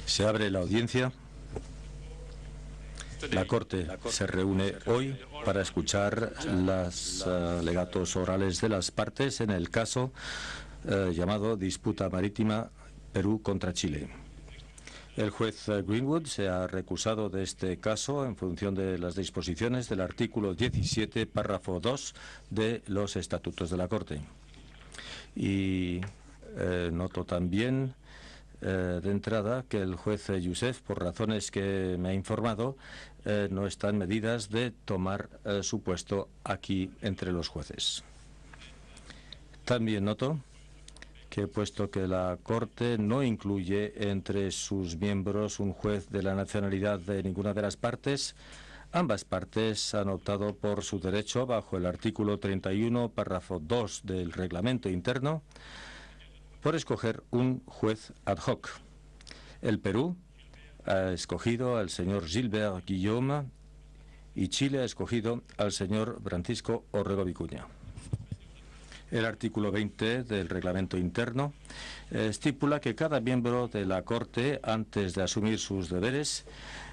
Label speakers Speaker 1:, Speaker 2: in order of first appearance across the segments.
Speaker 1: Se abre la audiencia. La Corte se reúne hoy para escuchar los alegatos orales de las partes en el caso llamado Disputa Marítima Perú contra Chile. El juez Greenwood se ha recusado de este caso en función de las disposiciones del artículo 17, párrafo 2 de los estatutos de la Corte. Y noto también de entrada que el juez Youssef, por razones que me ha informado, no está en medidas de tomar su puesto aquí entre los jueces. También noto que, puesto que la Corte no incluye entre sus miembros un juez de la nacionalidad de ninguna de las partes, ambas partes han optado por su derecho, bajo el artículo 31, párrafo 2 del reglamento interno, por escoger un juez ad hoc. El Perú ha escogido al señor Gilbert Guillaume y Chile ha escogido al señor Francisco Orrego Vicuña. El artículo 20 del reglamento interno estipula que cada miembro de la Corte, antes de asumir sus deberes,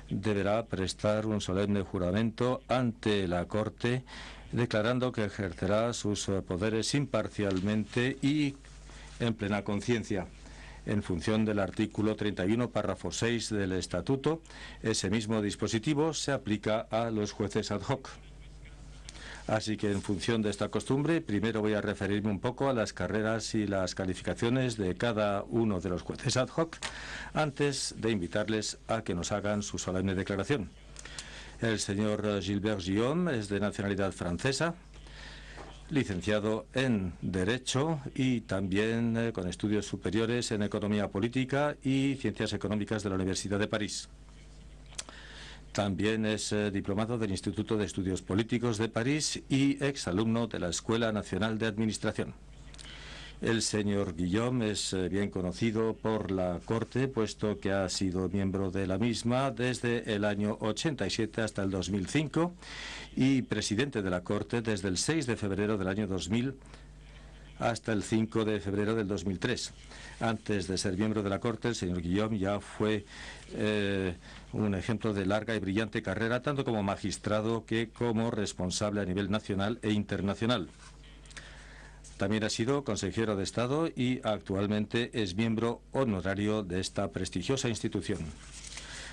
Speaker 1: deberá prestar un solemne juramento ante la Corte, declarando que ejercerá sus poderes imparcialmente y en plena conciencia. En función del artículo 31, párrafo 6 del Estatuto, ese mismo dispositivo se aplica a los jueces ad hoc. Así que, en función de esta costumbre, primero voy a referirme un poco a las carreras y las calificaciones de cada uno de los jueces ad hoc, antes de invitarles a que nos hagan su solemne declaración. El señor Gilbert Guillaume es de nacionalidad francesa, licenciado en Derecho y también con estudios superiores en Economía Política y Ciencias Económicas de la Universidad de París. También es diplomado del Instituto de Estudios Políticos de París y exalumno de la Escuela Nacional de Administración. El señor Guillaume es bien conocido por la Corte, puesto que ha sido miembro de la misma desde el año 87 hasta el 2005 y presidente de la Corte desde el 6 de febrero del año 2000 hasta el 5 de febrero del 2003. Antes de ser miembro de la Corte, el señor Guillaume ya fue un ejemplo de larga y brillante carrera, tanto como magistrado que como responsable a nivel nacional e internacional. También ha sido consejero de Estado y actualmente es miembro honorario de esta prestigiosa institución.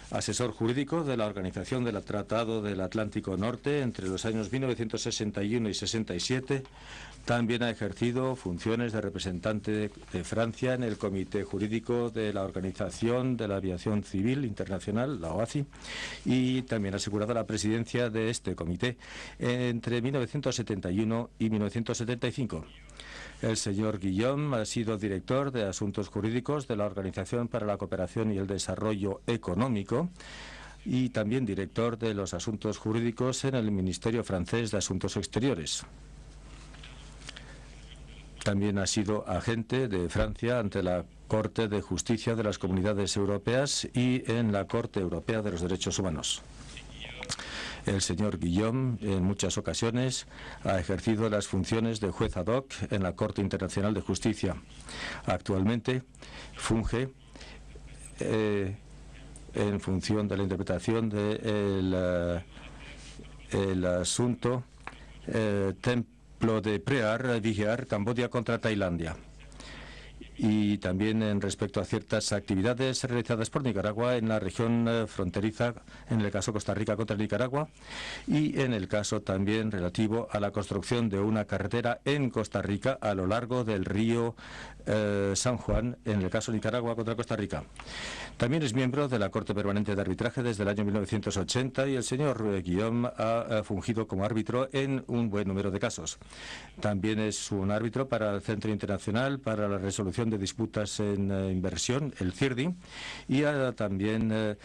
Speaker 1: Asesor jurídico de la Organización del Tratado del Atlántico Norte entre los años 1961 y 67, también ha ejercido funciones de representante de Francia en el Comité Jurídico de la Organización de la Aviación Civil Internacional, la OACI, y también ha asegurado la presidencia de este comité entre 1971 y 1975. El señor Guillaume ha sido director de Asuntos Jurídicos de la Organización para la Cooperación y el Desarrollo Económico y también director de los Asuntos Jurídicos en el Ministerio Francés de Asuntos Exteriores. También ha sido agente de Francia ante la Corte de Justicia de las Comunidades Europeas y en la Corte Europea de los Derechos Humanos. El señor Guillaume, en muchas ocasiones, ha ejercido las funciones de juez ad hoc en la Corte Internacional de Justicia. Actualmente funge en función de la interpretación del asunto Templo de Preah Vihear, Camboya contra Tailandia. Y también en respecto a ciertas actividades realizadas por Nicaragua en la región fronteriza, en el caso Costa Rica contra Nicaragua, y en el caso también relativo a la construcción de una carretera en Costa Rica a lo largo del río San Juan, en el caso Nicaragua contra Costa Rica. También es miembro de la Corte Permanente de Arbitraje desde el año 1980 y el señor Guillaume ha fungido como árbitro en un buen número de casos. También es un árbitro para el Centro Internacional para la Resolución de Disputas en Inversión, el CIRDI, y ha también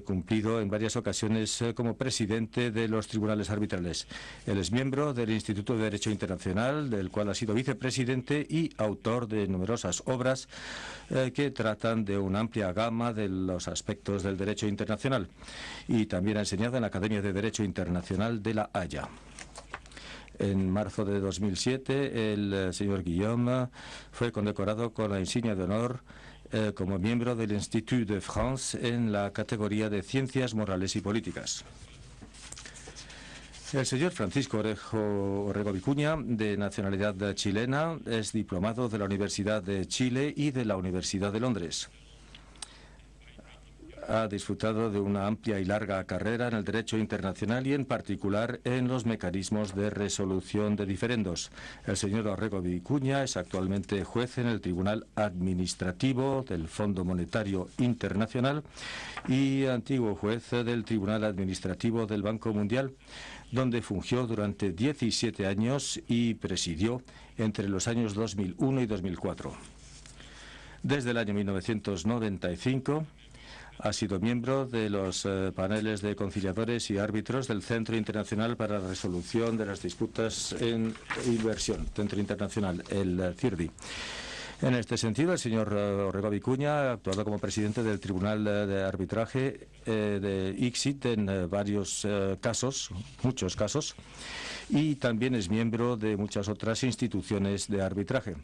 Speaker 1: cumplido en varias ocasiones como presidente de los tribunales arbitrales. Él es miembro del Instituto de Derecho Internacional, del cual ha sido vicepresidente y autor de numerosas obras que tratan de una amplia gama de los aspectos del derecho internacional. Y también ha enseñado en la Academia de Derecho Internacional de La Haya. En marzo de 2007, el señor Guillaume fue condecorado con la insignia de honor como miembro del Institut de France en la categoría de Ciencias Morales y Políticas. El señor Francisco Orrego Vicuña, de nacionalidad chilena, es diplomado de la Universidad de Chile y de la Universidad de Londres. Ha disfrutado de una amplia y larga carrera en el derecho internacional y en particular en los mecanismos de resolución de diferendos. El señor Orrego Vicuña es actualmente juez en el Tribunal Administrativo del Fondo Monetario Internacional y antiguo juez del Tribunal Administrativo del Banco Mundial, donde fungió durante 17 años y presidió entre los años 2001 y 2004. Desde el año 1995 ha sido miembro de los paneles de conciliadores y árbitros del Centro Internacional para la Resolución de las Disputas en Inversión, Centro Internacional, el CIRDI. En este sentido, el señor Orrego Vicuña ha actuado como presidente del Tribunal de Arbitraje de ICSID en varios casos, muchos casos, y también es miembro de muchas otras instituciones de arbitraje.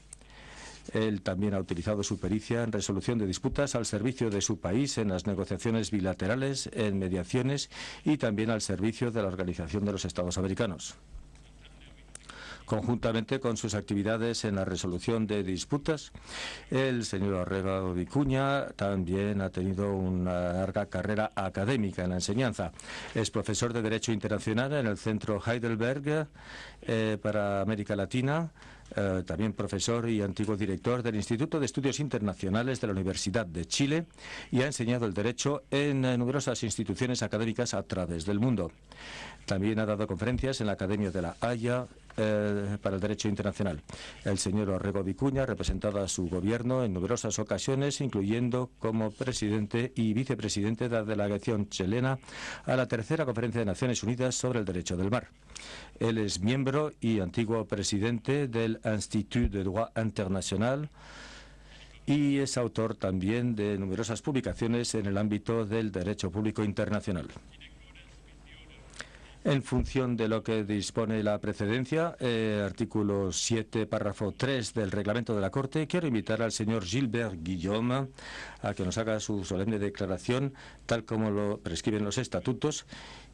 Speaker 1: Él también ha utilizado su pericia en resolución de disputas al servicio de su país en las negociaciones bilaterales, en mediaciones y también al servicio de la Organización de los Estados Americanos. Conjuntamente con sus actividades en la resolución de disputas, el señor Orrego Vicuña también ha tenido una larga carrera académica en la enseñanza. Es profesor de Derecho Internacional en el Centro Heidelberg para América Latina, también profesor y antiguo director del Instituto de Estudios Internacionales de la Universidad de Chile y ha enseñado el derecho en numerosas instituciones académicas a través del mundo. También ha dado conferencias en la Academia de la Haya para el Derecho Internacional. El señor Orrego Vicuña ha representado a su gobierno en numerosas ocasiones, incluyendo como presidente y vicepresidente de la delegación chilena a la tercera Conferencia de Naciones Unidas sobre el Derecho del Mar. Él es miembro y antiguo presidente del Institut de Droit International y es autor también de numerosas publicaciones en el ámbito del derecho público internacional. En función de lo que dispone la precedencia, artículo 7, párrafo 3 del reglamento de la Corte, quiero invitar al señor Gilbert Guillaume a que nos haga su solemne declaración, tal como lo prescriben los estatutos,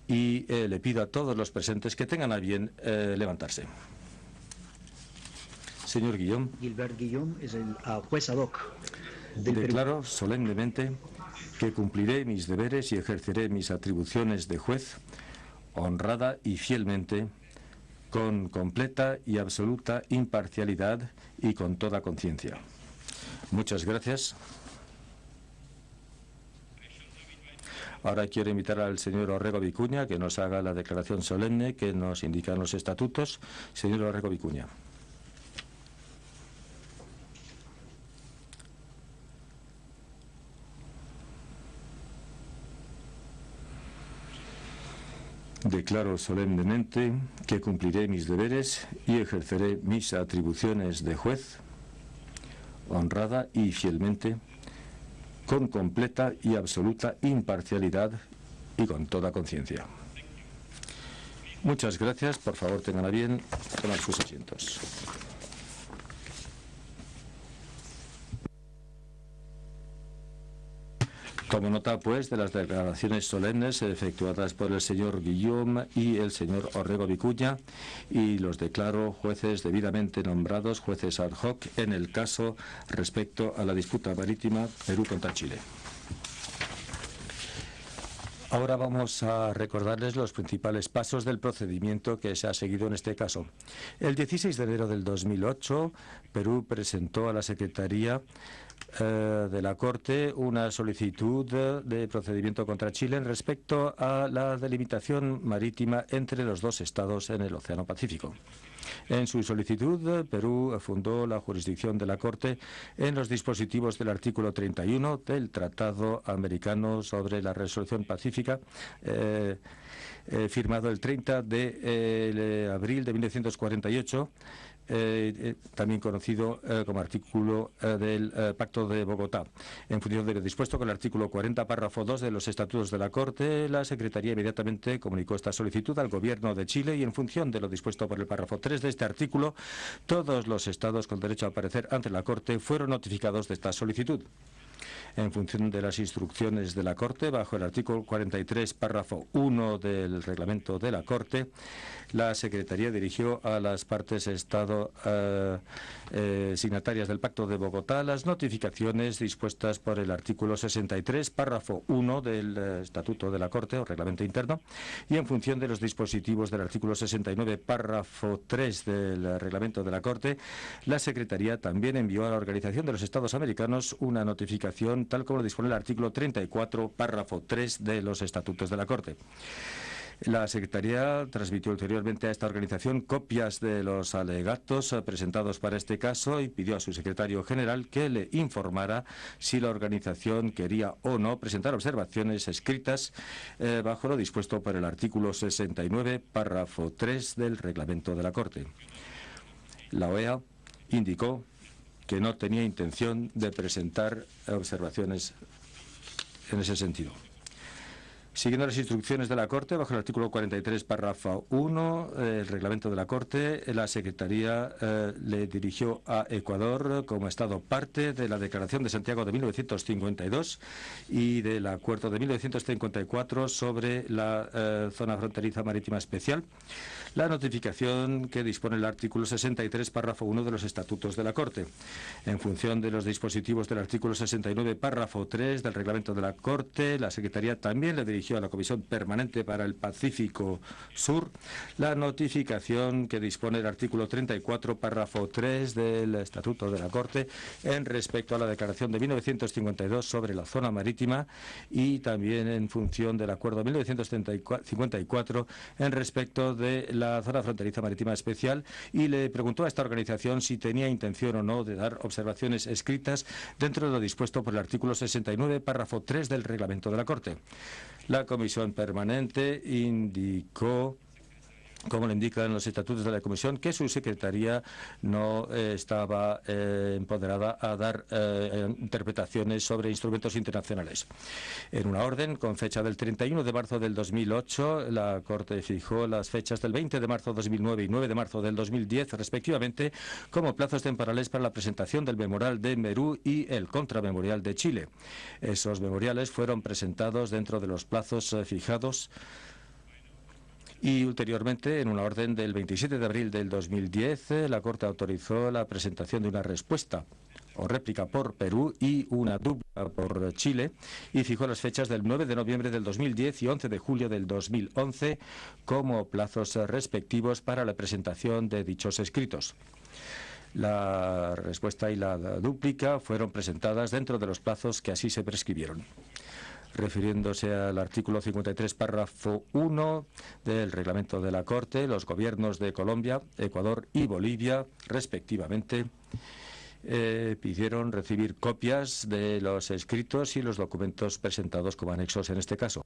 Speaker 1: y le pido a todos los presentes que tengan a bien levantarse. Señor Guillaume.
Speaker 2: Gilbert Guillaume es el juez ad hoc.
Speaker 1: Declaro solemnemente que cumpliré mis deberes y ejerceré mis atribuciones de juez honrada y fielmente, con completa y absoluta imparcialidad y con toda conciencia. Muchas gracias. Ahora quiero invitar al señor Orrego Vicuña que nos haga la declaración solemne que nos indican los estatutos. Señor Orrego Vicuña. Declaro solemnemente que cumpliré mis deberes y ejerceré mis atribuciones de juez, honrada y fielmente, con completa y absoluta imparcialidad y con toda conciencia. Muchas gracias. Por favor, tengan a bien tomar sus asientos. Tomo nota, pues, de las declaraciones solemnes efectuadas por el señor Guillaume y el señor Orrego Vicuña y los declaro jueces debidamente nombrados, jueces ad hoc, en el caso respecto a la disputa marítima Perú contra Chile. Ahora vamos a recordarles los principales pasos del procedimiento que se ha seguido en este caso. El 16 de enero del 2008, Perú presentó a la Secretaría de la Corte una solicitud de procedimiento contra Chile respecto a la delimitación marítima entre los dos estados en el Océano Pacífico. En su solicitud, Perú fundó la jurisdicción de la Corte en los dispositivos del artículo 31 del Tratado Americano sobre la Resolución Pacífica, firmado el 30 de abril de 1948, también conocido como artículo del Pacto de Bogotá. En función de lo dispuesto con el artículo 40, párrafo 2 de los estatutos de la Corte, la Secretaría inmediatamente comunicó esta solicitud al Gobierno de Chile y en función de lo dispuesto por el párrafo 3 de este artículo, todos los estados con derecho a aparecer ante la Corte fueron notificados de esta solicitud. En función de las instrucciones de la Corte, bajo el artículo 43, párrafo 1 del reglamento de la Corte, la Secretaría dirigió a las partes Estado signatarias del Pacto de Bogotá las notificaciones dispuestas por el artículo 63, párrafo 1 del Estatuto de la Corte o Reglamento Interno, y en función de los dispositivos del artículo 69, párrafo 3 del Reglamento de la Corte, la Secretaría también envió a la Organización de los Estados Americanos una notificación tal como lo dispone el artículo 34, párrafo 3 de los Estatutos de la Corte. La Secretaría transmitió ulteriormente a esta organización copias de los alegatos presentados para este caso y pidió a su secretario general que le informara si la organización quería o no presentar observaciones escritas bajo lo dispuesto por el artículo 69, párrafo 3 del reglamento de la Corte. La OEA indicó que no tenía intención de presentar observaciones en ese sentido. Siguiendo las instrucciones de la Corte, bajo el artículo 43, párrafo 1, el reglamento de la Corte, la Secretaría le dirigió a Ecuador como Estado parte de la Declaración de Santiago de 1952 y del Acuerdo de 1954 sobre la zona fronteriza marítima especial, la notificación que dispone el artículo 63, párrafo 1 de los Estatutos de la Corte. En función de los dispositivos del artículo 69, párrafo 3 del reglamento de la Corte, la Secretaría también le dirigió a la Comisión Permanente para el Pacífico Sur la notificación que dispone el artículo 34, párrafo 3 del Estatuto de la Corte en respecto a la Declaración de 1952 sobre la zona marítima y también en función del Acuerdo de 1954 en respecto de la zona fronteriza marítima especial, y le preguntó a esta organización si tenía intención o no de dar observaciones escritas dentro de lo dispuesto por el artículo 69, párrafo 3 del reglamento de la Corte. La Comisión Permanente indicó, como le indican los estatutos de la Comisión, que su secretaría no estaba empoderada a dar interpretaciones sobre instrumentos internacionales. En una orden con fecha del 31 de marzo del 2008, la Corte fijó las fechas del 20 de marzo de 2009 y 9 de marzo del 2010, respectivamente, como plazos temporales para la presentación del memorial de Perú y el contramemorial de Chile. Esos memoriales fueron presentados dentro de los plazos fijados. Y ulteriormente, en una orden del 27 de abril del 2010, la Corte autorizó la presentación de una respuesta o réplica por Perú y una dupla por Chile, y fijó las fechas del 9 de noviembre del 2010 y 11 de julio del 2011 como plazos respectivos para la presentación de dichos escritos. La respuesta y la dúplica fueron presentadas dentro de los plazos que así se prescribieron. Refiriéndose al artículo 53, párrafo 1 del reglamento de la Corte, los gobiernos de Colombia, Ecuador y Bolivia, respectivamente, pidieron recibir copias de los escritos y los documentos presentados como anexos en este caso.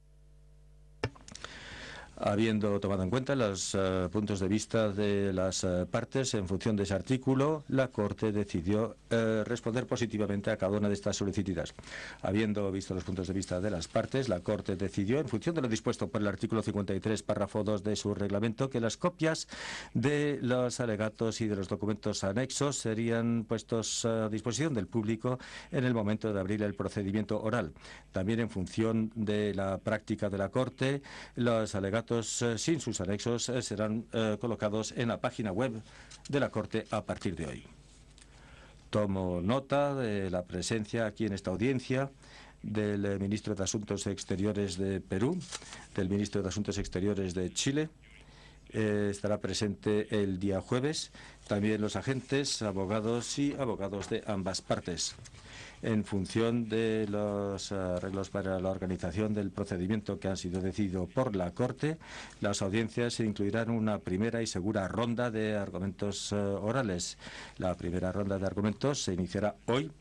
Speaker 1: Habiendo tomado en cuenta los puntos de vista de las partes en función de ese artículo, la Corte decidió responder positivamente a cada una de estas solicitudes. Habiendo visto los puntos de vista de las partes, la Corte decidió, en función de lo dispuesto por el artículo 53, párrafo 2 de su reglamento, que las copias de los alegatos y de los documentos anexos serían puestos a disposición del público en el momento de abrir el procedimiento oral. También, en función de la práctica de la Corte, los alegatos sin sus anexos serán colocados en la página web de la Corte a partir de hoy. Tomo nota de la presencia aquí en esta audiencia del ministro de Asuntos Exteriores de Perú, del ministro de Asuntos Exteriores de Chile. Estará presente el día jueves también los agentes, abogados y abogados de ambas partes. En función de los arreglos para la organización del procedimiento que han sido decididos por la Corte, las audiencias incluirán una primera y segura ronda de argumentos orales. La primera ronda de argumentos se iniciará hoy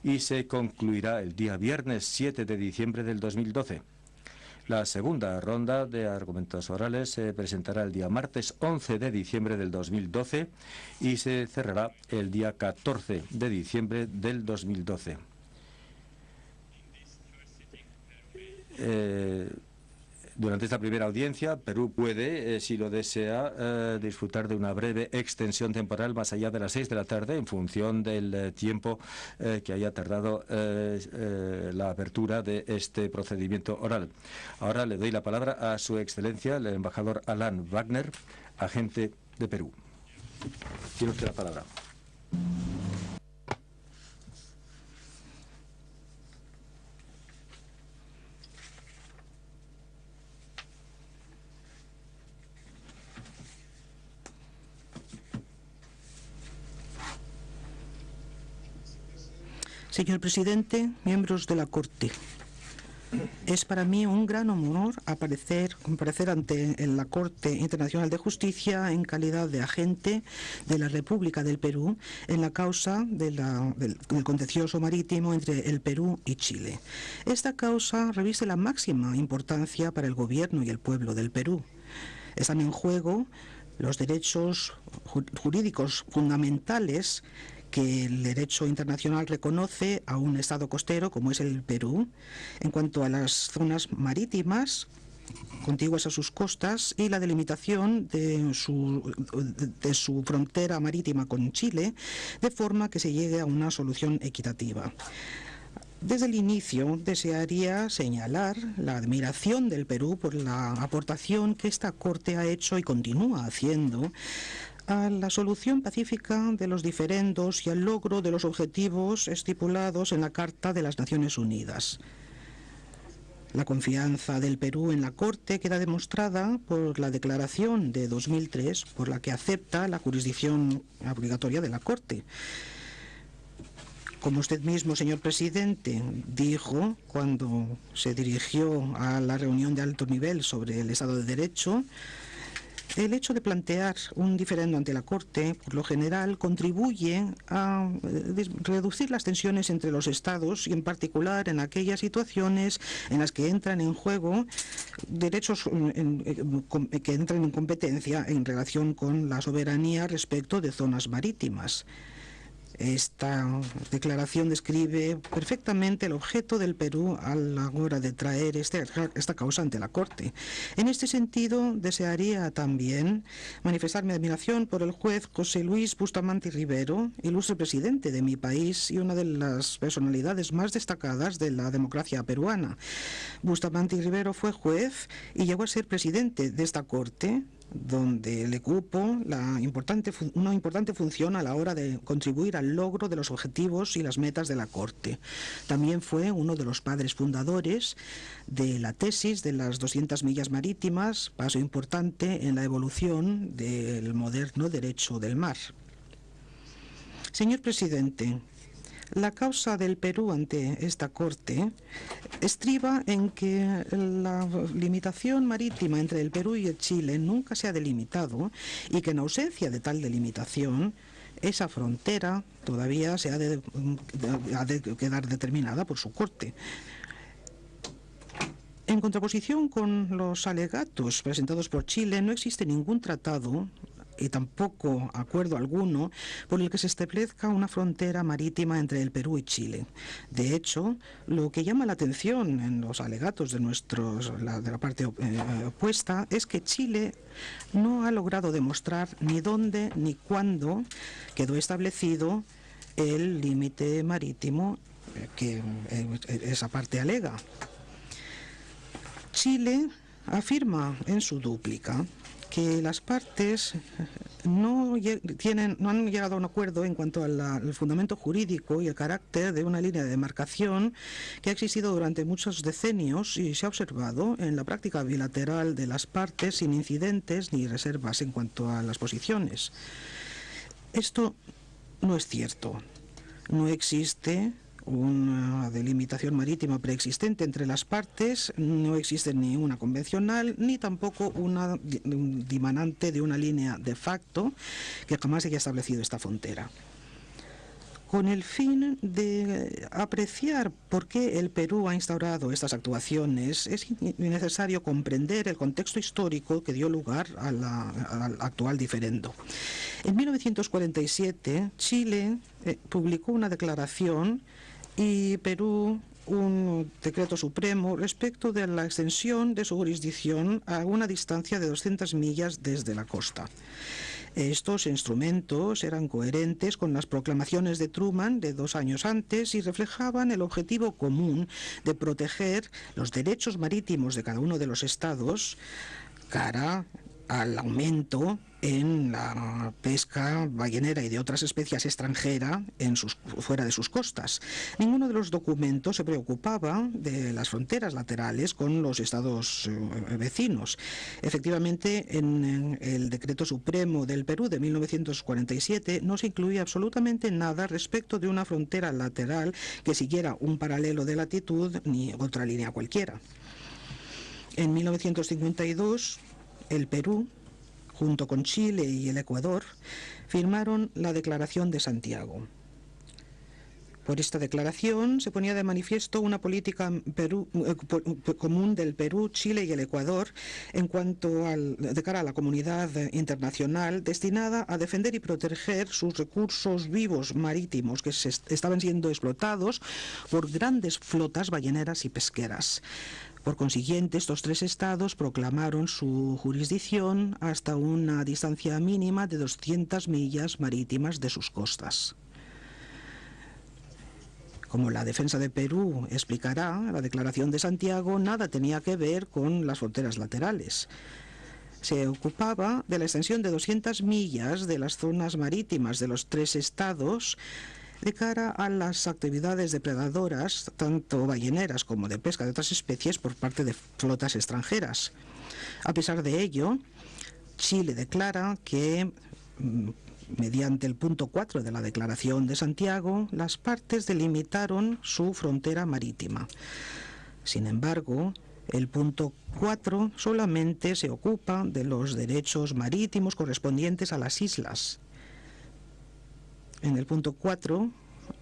Speaker 1: y se concluirá el día viernes 7 de diciembre del 2012. La segunda ronda de argumentos orales se presentará el día martes 11 de diciembre del 2012 y se cerrará el día 14 de diciembre del 2012. Durante esta primera audiencia, Perú puede, si lo desea, disfrutar de una breve extensión temporal más allá de las 6 de la tarde, en función del tiempo que haya tardado la apertura de este procedimiento oral. Ahora le doy la palabra a Su Excelencia, el embajador Alan Wagner, agente de Perú. Tiene usted la palabra.
Speaker 3: Señor presidente, miembros de la Corte, es para mí un gran honor comparecer ante la Corte Internacional de Justicia en calidad de agente de la República del Perú en la causa del contencioso marítimo entre el Perú y Chile. Esta causa reviste la máxima importancia para el gobierno y el pueblo del Perú. Están en juego los derechos jurídicos fundamentales que el derecho internacional reconoce a un estado costero como es el Perú en cuanto a las zonas marítimas contiguas a sus costas y la delimitación de su frontera marítima con Chile, de forma que se llegue a una solución equitativa. Desde el inicio desearía señalar la admiración del Perú por la aportación que esta Corte ha hecho y continúa haciendo a la solución pacífica de los diferendos y al logro de los objetivos estipulados en la Carta de las Naciones Unidas. La confianza del Perú en la Corte queda demostrada por la declaración de 2003, por la que acepta la jurisdicción obligatoria de la Corte. Como usted mismo, señor presidente, dijo cuando se dirigió a la reunión de alto nivel sobre el Estado de Derecho, el hecho de plantear un diferendo ante la Corte, por lo general, contribuye a reducir las tensiones entre los Estados y, en particular, en aquellas situaciones en las que entran en juego derechos que entran en competencia en relación con la soberanía respecto de zonas marítimas. Esta declaración describe perfectamente el objeto del Perú a la hora de traer esta causa ante la Corte. En este sentido, desearía también manifestar mi admiración por el juez José Luis Bustamante Rivero, ilustre presidente de mi país y una de las personalidades más destacadas de la democracia peruana. Bustamante Rivero fue juez y llegó a ser presidente de esta Corte, donde le cupo una importante función a la hora de contribuir al logro de los objetivos y las metas de la Corte. También fue uno de los padres fundadores de la tesis de las 200 millas marítimas, paso importante en la evolución del moderno derecho del mar. Señor presidente, la causa del Perú ante esta Corte estriba en que la limitación marítima entre el Perú y el Chile nunca se ha delimitado y que en ausencia de tal delimitación esa frontera todavía ha de quedar determinada por su Corte. En contraposición con los alegatos presentados por Chile, no existe ningún tratado y tampoco acuerdo alguno por el que se establezca una frontera marítima entre el Perú y Chile. De hecho, lo que llama la atención en los alegatos de la parte opuesta es que Chile no ha logrado demostrar ni dónde ni cuándo quedó establecido el límite marítimo que esa parte alega. Chile afirma en su dúplica que las partes no han llegado a un acuerdo en cuanto al fundamento jurídico y el carácter de una línea de demarcación que ha existido durante muchos decenios y se ha observado en la práctica bilateral de las partes sin incidentes ni reservas en cuanto a las posiciones. Esto no es cierto. No existe una delimitación marítima preexistente entre las partes, no existe ni una convencional, ni tampoco una dimanante de una línea de facto que jamás haya establecido esta frontera. Con el fin de apreciar por qué el Perú ha instaurado estas actuaciones, es necesario comprender el contexto histórico que dio lugar al actual diferendo. En 1947, Chile publicó una declaración y Perú un decreto supremo respecto de la extensión de su jurisdicción a una distancia de 200 millas desde la costa. Estos instrumentos eran coherentes con las proclamaciones de Truman de 2 años antes y reflejaban el objetivo común de proteger los derechos marítimos de cada uno de los estados cara al aumento en la pesca ballenera y de otras especies extranjeras fuera de sus costas. Ninguno de los documentos se preocupaba de las fronteras laterales con los estados vecinos. Efectivamente, en el Decreto Supremo del Perú de 1947 no se incluía absolutamente nada respecto de una frontera lateral que siguiera un paralelo de latitud ni otra línea cualquiera. En 1952, el Perú, junto con Chile y el Ecuador, firmaron la Declaración de Santiago. Por esta declaración se ponía de manifiesto una política común del Perú, Chile y el Ecuador de cara a la comunidad internacional, destinada a defender y proteger sus recursos vivos marítimos que estaban siendo explotados por grandes flotas balleneras y pesqueras. Por consiguiente, estos 3 estados proclamaron su jurisdicción hasta una distancia mínima de 200 millas marítimas de sus costas. Como la defensa de Perú explicará, la Declaración de Santiago nada tenía que ver con las fronteras laterales. Se ocupaba de la extensión de 200 millas de las zonas marítimas de los 3 estados de cara a las actividades depredadoras, tanto balleneras como de pesca de otras especies por parte de flotas extranjeras. A pesar de ello, Chile declara que, mediante el punto 4 de la Declaración de Santiago, las partes delimitaron su frontera marítima. Sin embargo, el punto 4 solamente se ocupa de los derechos marítimos correspondientes a las islas. En el punto 4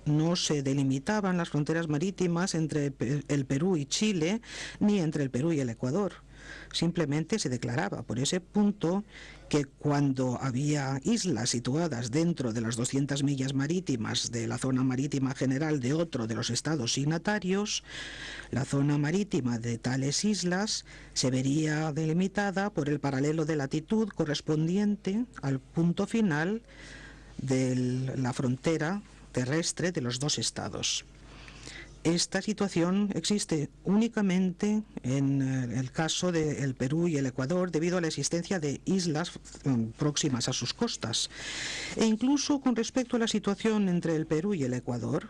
Speaker 3: no se delimitaban las fronteras marítimas entre el Perú y Chile, ni entre el Perú y el Ecuador. Simplemente se declaraba por ese punto que cuando había islas situadas dentro de las 200 millas marítimas de la zona marítima general de otro de los estados signatarios, la zona marítima de tales islas se vería delimitada por el paralelo de latitud correspondiente al punto final de la frontera terrestre de los 2 estados. Esta situación existe únicamente en el caso del Perú y el Ecuador debido a la existencia de islas próximas a sus costas. E incluso con respecto a la situación entre el Perú y el Ecuador,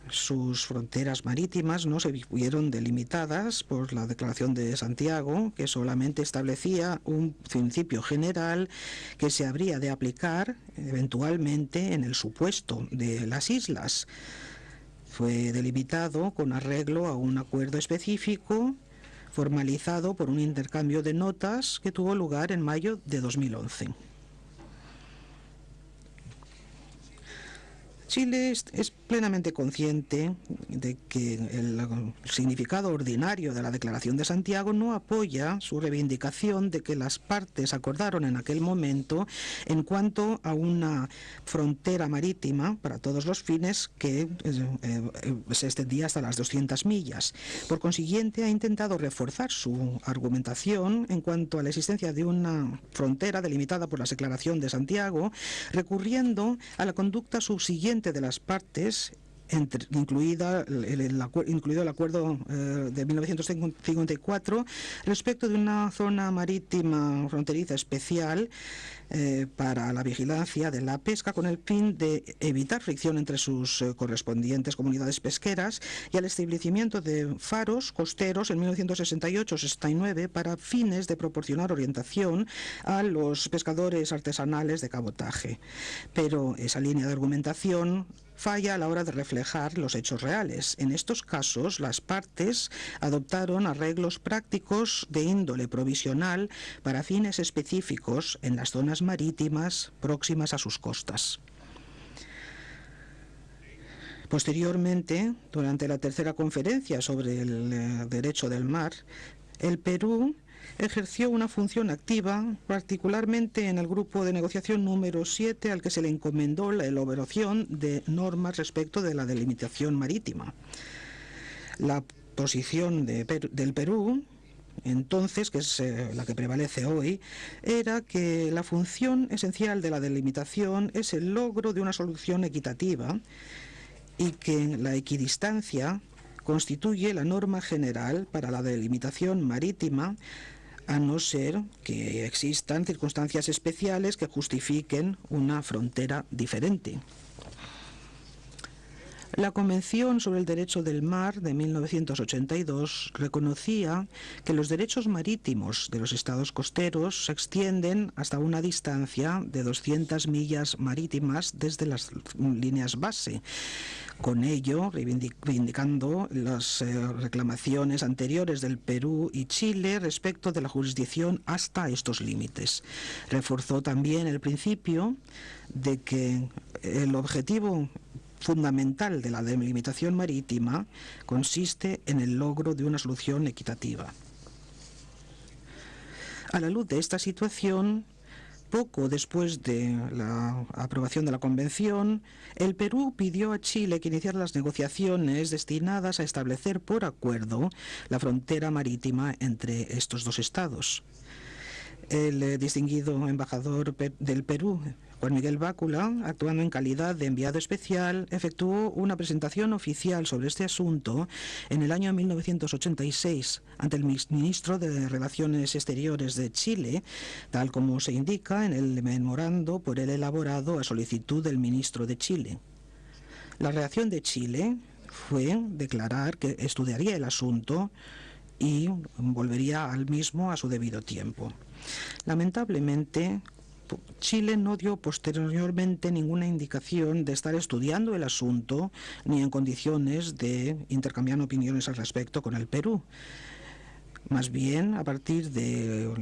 Speaker 3: sus fronteras marítimas no se vieron delimitadas por la Declaración de Santiago, que solamente establecía un principio general que se habría de aplicar eventualmente en el supuesto de las islas. Fue delimitado con arreglo a un acuerdo específico formalizado por un intercambio de notas que tuvo lugar en mayo de 2011. Chile es plenamente consciente de que el significado ordinario de la Declaración de Santiago no apoya su reivindicación de que las partes acordaron en aquel momento en cuanto a una frontera marítima para todos los fines que se extendía hasta las 200 millas. Por consiguiente, ha intentado reforzar su argumentación en cuanto a la existencia de una frontera delimitada por la Declaración de Santiago, recurriendo a la conducta subsiguiente de las partes, incluido el acuerdo de 1954 respecto de una zona marítima fronteriza especial para la vigilancia de la pesca con el fin de evitar fricción entre sus correspondientes comunidades pesqueras y al establecimiento de faros costeros en 1968-69 para fines de proporcionar orientación a los pescadores artesanales de cabotaje. Pero esa línea de argumentación falla a la hora de reflejar los hechos reales. En estos casos, las partes adoptaron arreglos prácticos de índole provisional para fines específicos en las zonas marítimas próximas a sus costas. Posteriormente, durante la tercera conferencia sobre el derecho del mar, el Perú ejerció una función activa, particularmente en el grupo de negociación número 7, al que se le encomendó la elaboración de normas respecto de la delimitación marítima. La posición del Perú, entonces, que es la que prevalece hoy, era que la función esencial de la delimitación es el logro de una solución equitativa y que la equidistancia constituye la norma general para la delimitación marítima, a no ser que existan circunstancias especiales que justifiquen una frontera diferente. La Convención sobre el Derecho del Mar de 1982 reconocía que los derechos marítimos de los estados costeros se extienden hasta una distancia de 200 millas marítimas desde las líneas base. Con ello, reivindicando las reclamaciones anteriores del Perú y Chile respecto de la jurisdicción hasta estos límites. Reforzó también el principio de que el objetivo fundamental de la delimitación marítima consiste en el logro de una solución equitativa. A la luz de esta situación, poco después de la aprobación de la Convención, el Perú pidió a Chile que iniciara las negociaciones destinadas a establecer por acuerdo la frontera marítima entre estos dos estados. El distinguido embajador del Perú, Juan Miguel Bácula, actuando en calidad de enviado especial, efectuó una presentación oficial sobre este asunto en el año 1986 ante el ministro de Relaciones Exteriores de Chile, tal como se indica en el memorando por él elaborado a solicitud del ministro de Chile. La reacción de Chile fue declarar que estudiaría el asunto y volvería al mismo a su debido tiempo. Lamentablemente, Chile no dio posteriormente ninguna indicación de estar estudiando el asunto ni en condiciones de intercambiar opiniones al respecto con el Perú. Más bien, a partir del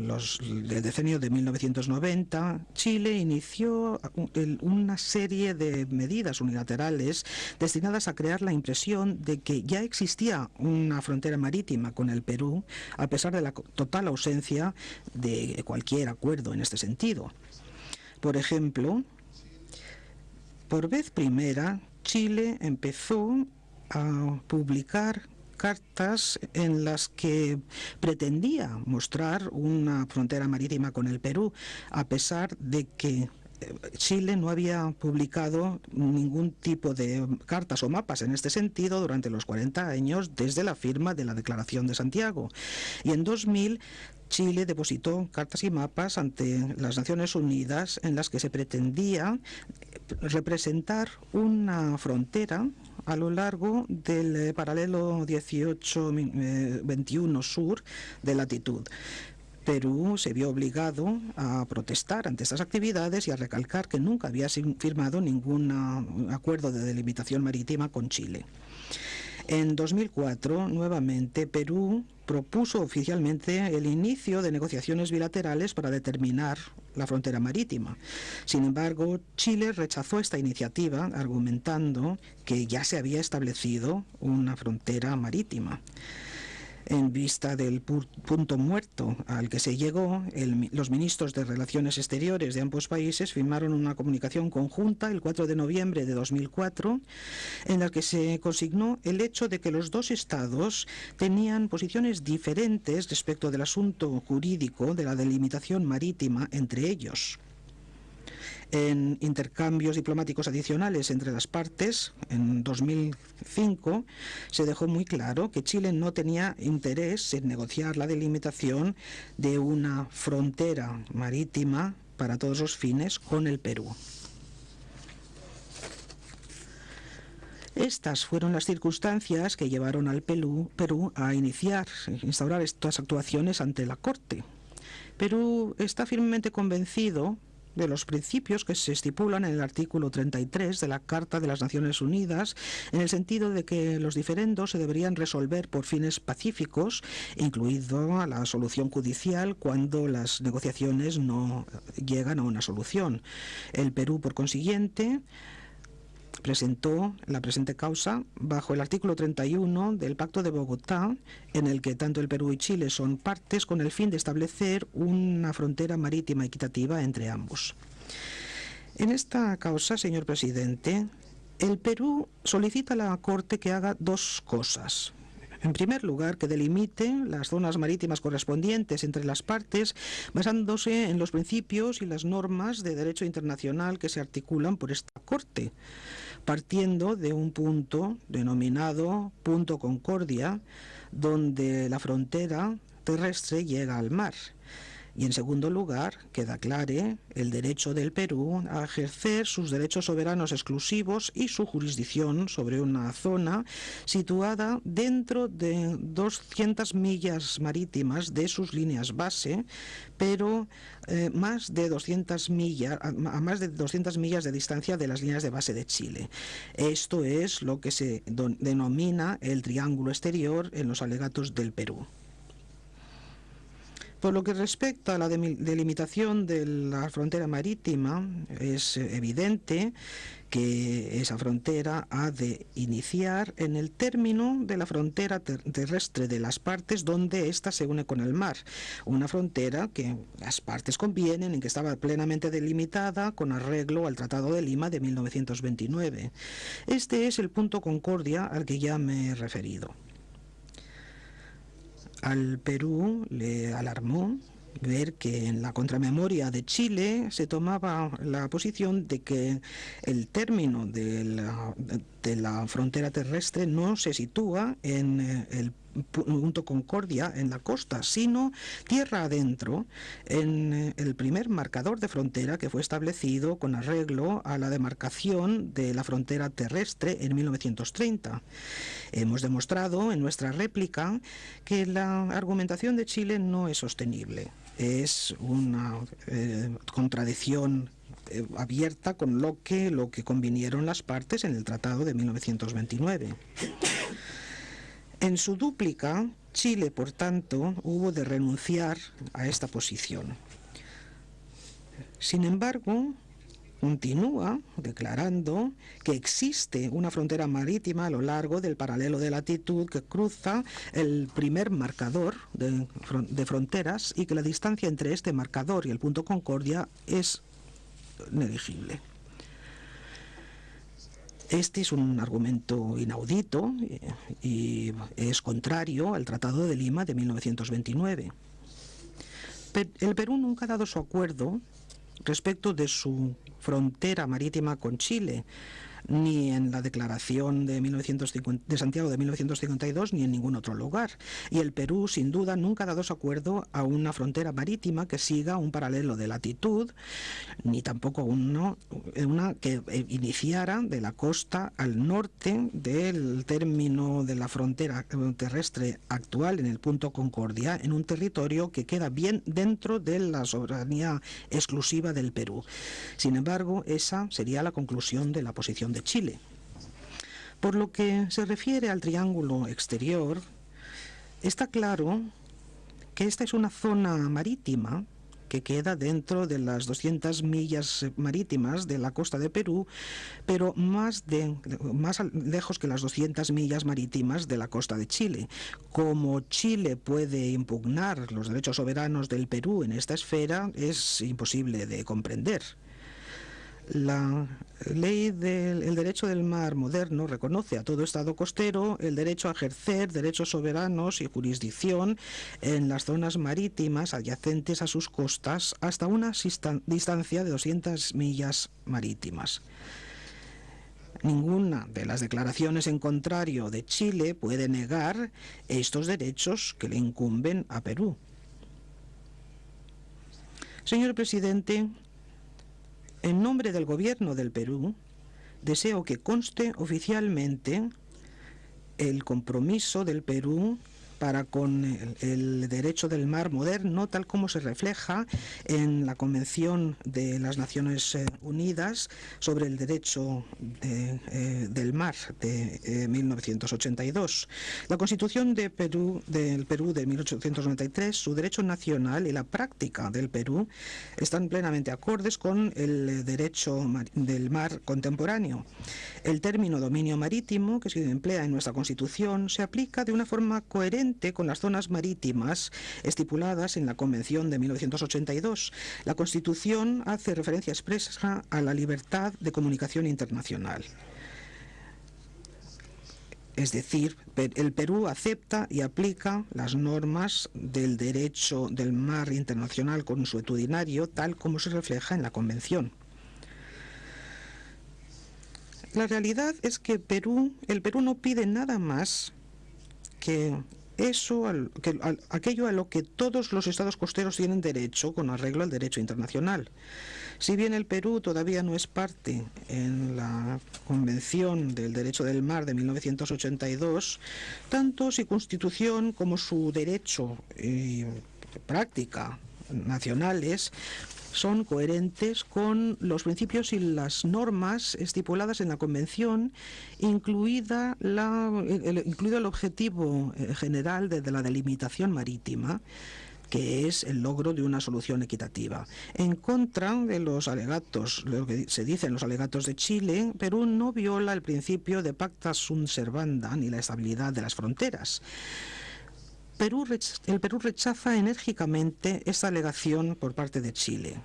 Speaker 3: decenio de 1990, Chile inició una serie de medidas unilaterales destinadas a crear la impresión de que ya existía una frontera marítima con el Perú, a pesar de la total ausencia de cualquier acuerdo en este sentido. Por ejemplo, por vez primera, Chile empezó a publicar cartas en las que pretendía mostrar una frontera marítima con el Perú, a pesar de que Chile no había publicado ningún tipo de cartas o mapas en este sentido durante los 40 años desde la firma de la Declaración de Santiago. Y en 2000, Chile depositó cartas y mapas ante las Naciones Unidas en las que se pretendía representar una frontera a lo largo del paralelo 18-21 sur de latitud. Perú se vio obligado a protestar ante estas actividades y a recalcar que nunca había firmado ningún acuerdo de delimitación marítima con Chile. En 2004, nuevamente, Perú propuso oficialmente el inicio de negociaciones bilaterales para determinar la frontera marítima. Sin embargo, Chile rechazó esta iniciativa, argumentando que ya se había establecido una frontera marítima. En vista del punto muerto al que se llegó, los ministros de Relaciones Exteriores de ambos países firmaron una comunicación conjunta el 4 de noviembre de 2004 en la que se consignó el hecho de que los dos estados tenían posiciones diferentes respecto del asunto jurídico de la delimitación marítima entre ellos. En intercambios diplomáticos adicionales entre las partes, en 2005, se dejó muy claro que Chile no tenía interés en negociar la delimitación de una frontera marítima para todos los fines con el Perú. Estas fueron las circunstancias que llevaron al Perú a instaurar estas actuaciones ante la Corte. Perú está firmemente convencido de los principios que se estipulan en el artículo 33 de la Carta de las Naciones Unidas, en el sentido de que los diferendos se deberían resolver por fines pacíficos, incluido la solución judicial cuando las negociaciones no llegan a una solución. El Perú, por consiguiente, presentó la presente causa bajo el artículo 31 del Pacto de Bogotá, en el que tanto el Perú y Chile son partes con el fin de establecer una frontera marítima equitativa entre ambos. En esta causa, señor presidente, el Perú solicita a la Corte que haga dos cosas. En primer lugar, que delimite las zonas marítimas correspondientes entre las partes, basándose en los principios y las normas de derecho internacional que se articulan por esta Corte, partiendo de un punto denominado punto Concordia, donde la frontera terrestre llega al mar. Y en segundo lugar, que declare el derecho del Perú a ejercer sus derechos soberanos exclusivos y su jurisdicción sobre una zona situada dentro de 200 millas marítimas de sus líneas base, pero a más de 200 millas de distancia de las líneas de base de Chile. Esto es lo que se denomina el triángulo exterior en los alegatos del Perú. Por lo que respecta a la delimitación de la frontera marítima, es evidente que esa frontera ha de iniciar en el término de la frontera terrestre de las partes donde ésta se une con el mar. Una frontera que las partes convienen en que estaba plenamente delimitada con arreglo al Tratado de Lima de 1929. Este es el punto Concordia al que ya me he referido. Al Perú le alarmó ver que en la contramemoria de Chile se tomaba la posición de que el término de la frontera terrestre no se sitúa en el punto Concordia en la costa, sino tierra adentro, en el primer marcador de frontera que fue establecido con arreglo a la demarcación de la frontera terrestre en 1930. Hemos demostrado en nuestra réplica que la argumentación de Chile no es sostenible. Es una contradicción abierta con lo que convinieron las partes en el Tratado de 1929. En su dúplica, Chile, por tanto, hubo de renunciar a esta posición. Sin embargo, continúa declarando que existe una frontera marítima a lo largo del paralelo de latitud que cruza el primer marcador de fronteras y que la distancia entre este marcador y el punto Concordia es negligible. Este es un argumento inaudito y es contrario al Tratado de Lima de 1929. El Perú nunca ha dado su acuerdo respecto de su frontera marítima con Chile, ni en la declaración de Santiago de 1952, ni en ningún otro lugar. Y el Perú, sin duda, nunca ha dado su acuerdo a una frontera marítima que siga un paralelo de latitud, ni tampoco una que iniciara de la costa al norte del término de la frontera terrestre actual en el punto Concordia, en un territorio que queda bien dentro de la soberanía exclusiva del Perú. Sin embargo, esa sería la conclusión de la posición de Chile. Por lo que se refiere al triángulo exterior, está claro que esta es una zona marítima que queda dentro de las 200 millas marítimas de la costa de Perú, pero más lejos que las 200 millas marítimas de la costa de Chile. Como Chile puede impugnar los derechos soberanos del Perú en esta esfera, es imposible de comprender. La ley del derecho del mar moderno reconoce a todo Estado costero el derecho a ejercer derechos soberanos y jurisdicción en las zonas marítimas adyacentes a sus costas hasta una distancia de 200 millas marítimas. Ninguna de las declaraciones en contrario de Chile puede negar estos derechos que le incumben a Perú. Señor presidente, en nombre del Gobierno del Perú, deseo que conste oficialmente el compromiso del Perú para con el derecho del mar moderno, tal como se refleja en la Convención de las Naciones Unidas sobre el derecho del mar de 1982. La Constitución del Perú de 1893, su derecho nacional y la práctica del Perú están plenamente acordes con el derecho del mar contemporáneo. El término dominio marítimo, que se emplea en nuestra Constitución, se aplica de una forma coherente con las zonas marítimas estipuladas en la Convención de 1982. La Constitución hace referencia expresa a la libertad de comunicación internacional. Es decir, el Perú acepta y aplica las normas del derecho del mar internacional consuetudinario tal como se refleja en la Convención. La realidad es que el Perú no pide nada más que aquello a lo que todos los estados costeros tienen derecho con arreglo al derecho internacional. Si bien el Perú todavía no es parte en la Convención del Derecho del Mar de 1982, tanto su Constitución como su derecho y práctica nacionales son coherentes con los principios y las normas estipuladas en la Convención, incluido el objetivo general de la delimitación marítima, que es el logro de una solución equitativa. En contra de los alegatos, lo que se dice en los alegatos de Chile, Perú no viola el principio de pacta sunt servanda ni la estabilidad de las fronteras. El Perú rechaza enérgicamente esta alegación por parte de Chile.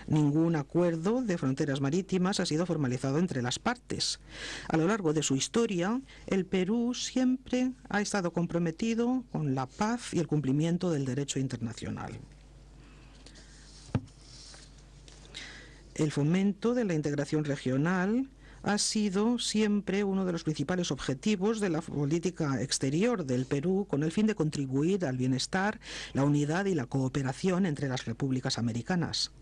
Speaker 3: Ningún acuerdo de fronteras marítimas ha sido formalizado entre las partes. A lo largo de su historia, el Perú siempre ha estado comprometido con la paz y el cumplimiento del derecho internacional. El fomento de la integración regional ha sido siempre uno de los principales objetivos de la política exterior del Perú, con el fin de contribuir al bienestar, la unidad y la cooperación entre las repúblicas americanas.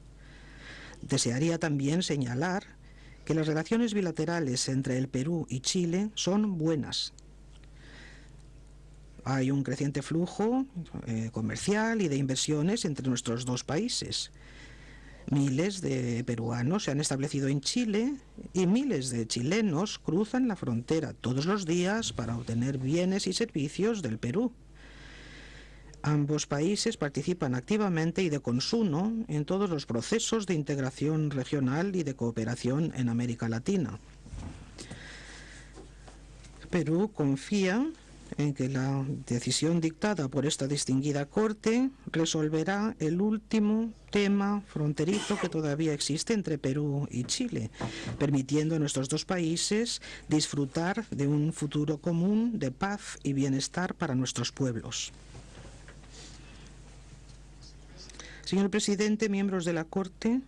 Speaker 3: Desearía también señalar que las relaciones bilaterales entre el Perú y Chile son buenas. Hay un creciente flujo comercial y de inversiones entre nuestros dos países. Miles de peruanos se han establecido en Chile y miles de chilenos cruzan la frontera todos los días para obtener bienes y servicios del Perú. Ambos países participan activamente y de consumo en todos los procesos de integración regional y de cooperación en América Latina. Perú confía en que la decisión dictada por esta distinguida Corte resolverá el último tema fronterizo que todavía existe entre Perú y Chile, permitiendo a nuestros dos países disfrutar de un futuro común de paz y bienestar para nuestros pueblos. Señor presidente, miembros de la Corte,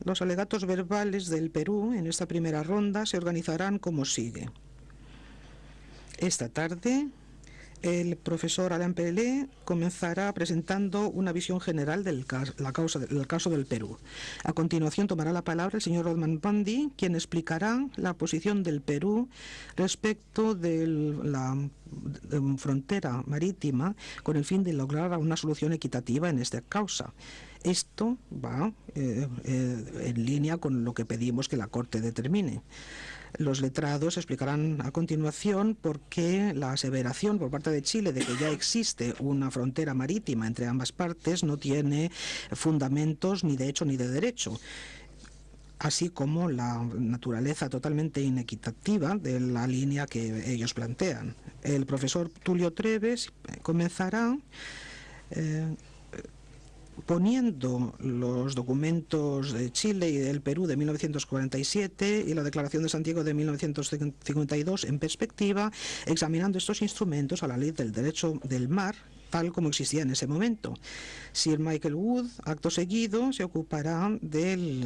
Speaker 3: los alegatos verbales del Perú en esta primera ronda se organizarán como sigue. Esta tarde, el profesor Alain Pelé comenzará presentando una visión general del caso del Perú. A continuación tomará la palabra el señor Rodman Pandi, quien explicará la posición del Perú respecto de la frontera marítima con el fin de lograr una solución equitativa en esta causa. Esto va en línea con lo que pedimos que la Corte determine. Los letrados explicarán a continuación por qué la aseveración por parte de Chile de que ya existe una frontera marítima entre ambas partes no tiene fundamentos ni de hecho ni de derecho, así como la naturaleza totalmente inequitativa de la línea que ellos plantean. El profesor Tulio Treves comenzará poniendo los documentos de Chile y del Perú de 1947 y la Declaración de Santiago de 1952 en perspectiva, examinando estos instrumentos a la ley del derecho del mar, tal como existía en ese momento. Sir Michael Wood, acto seguido, se ocupará del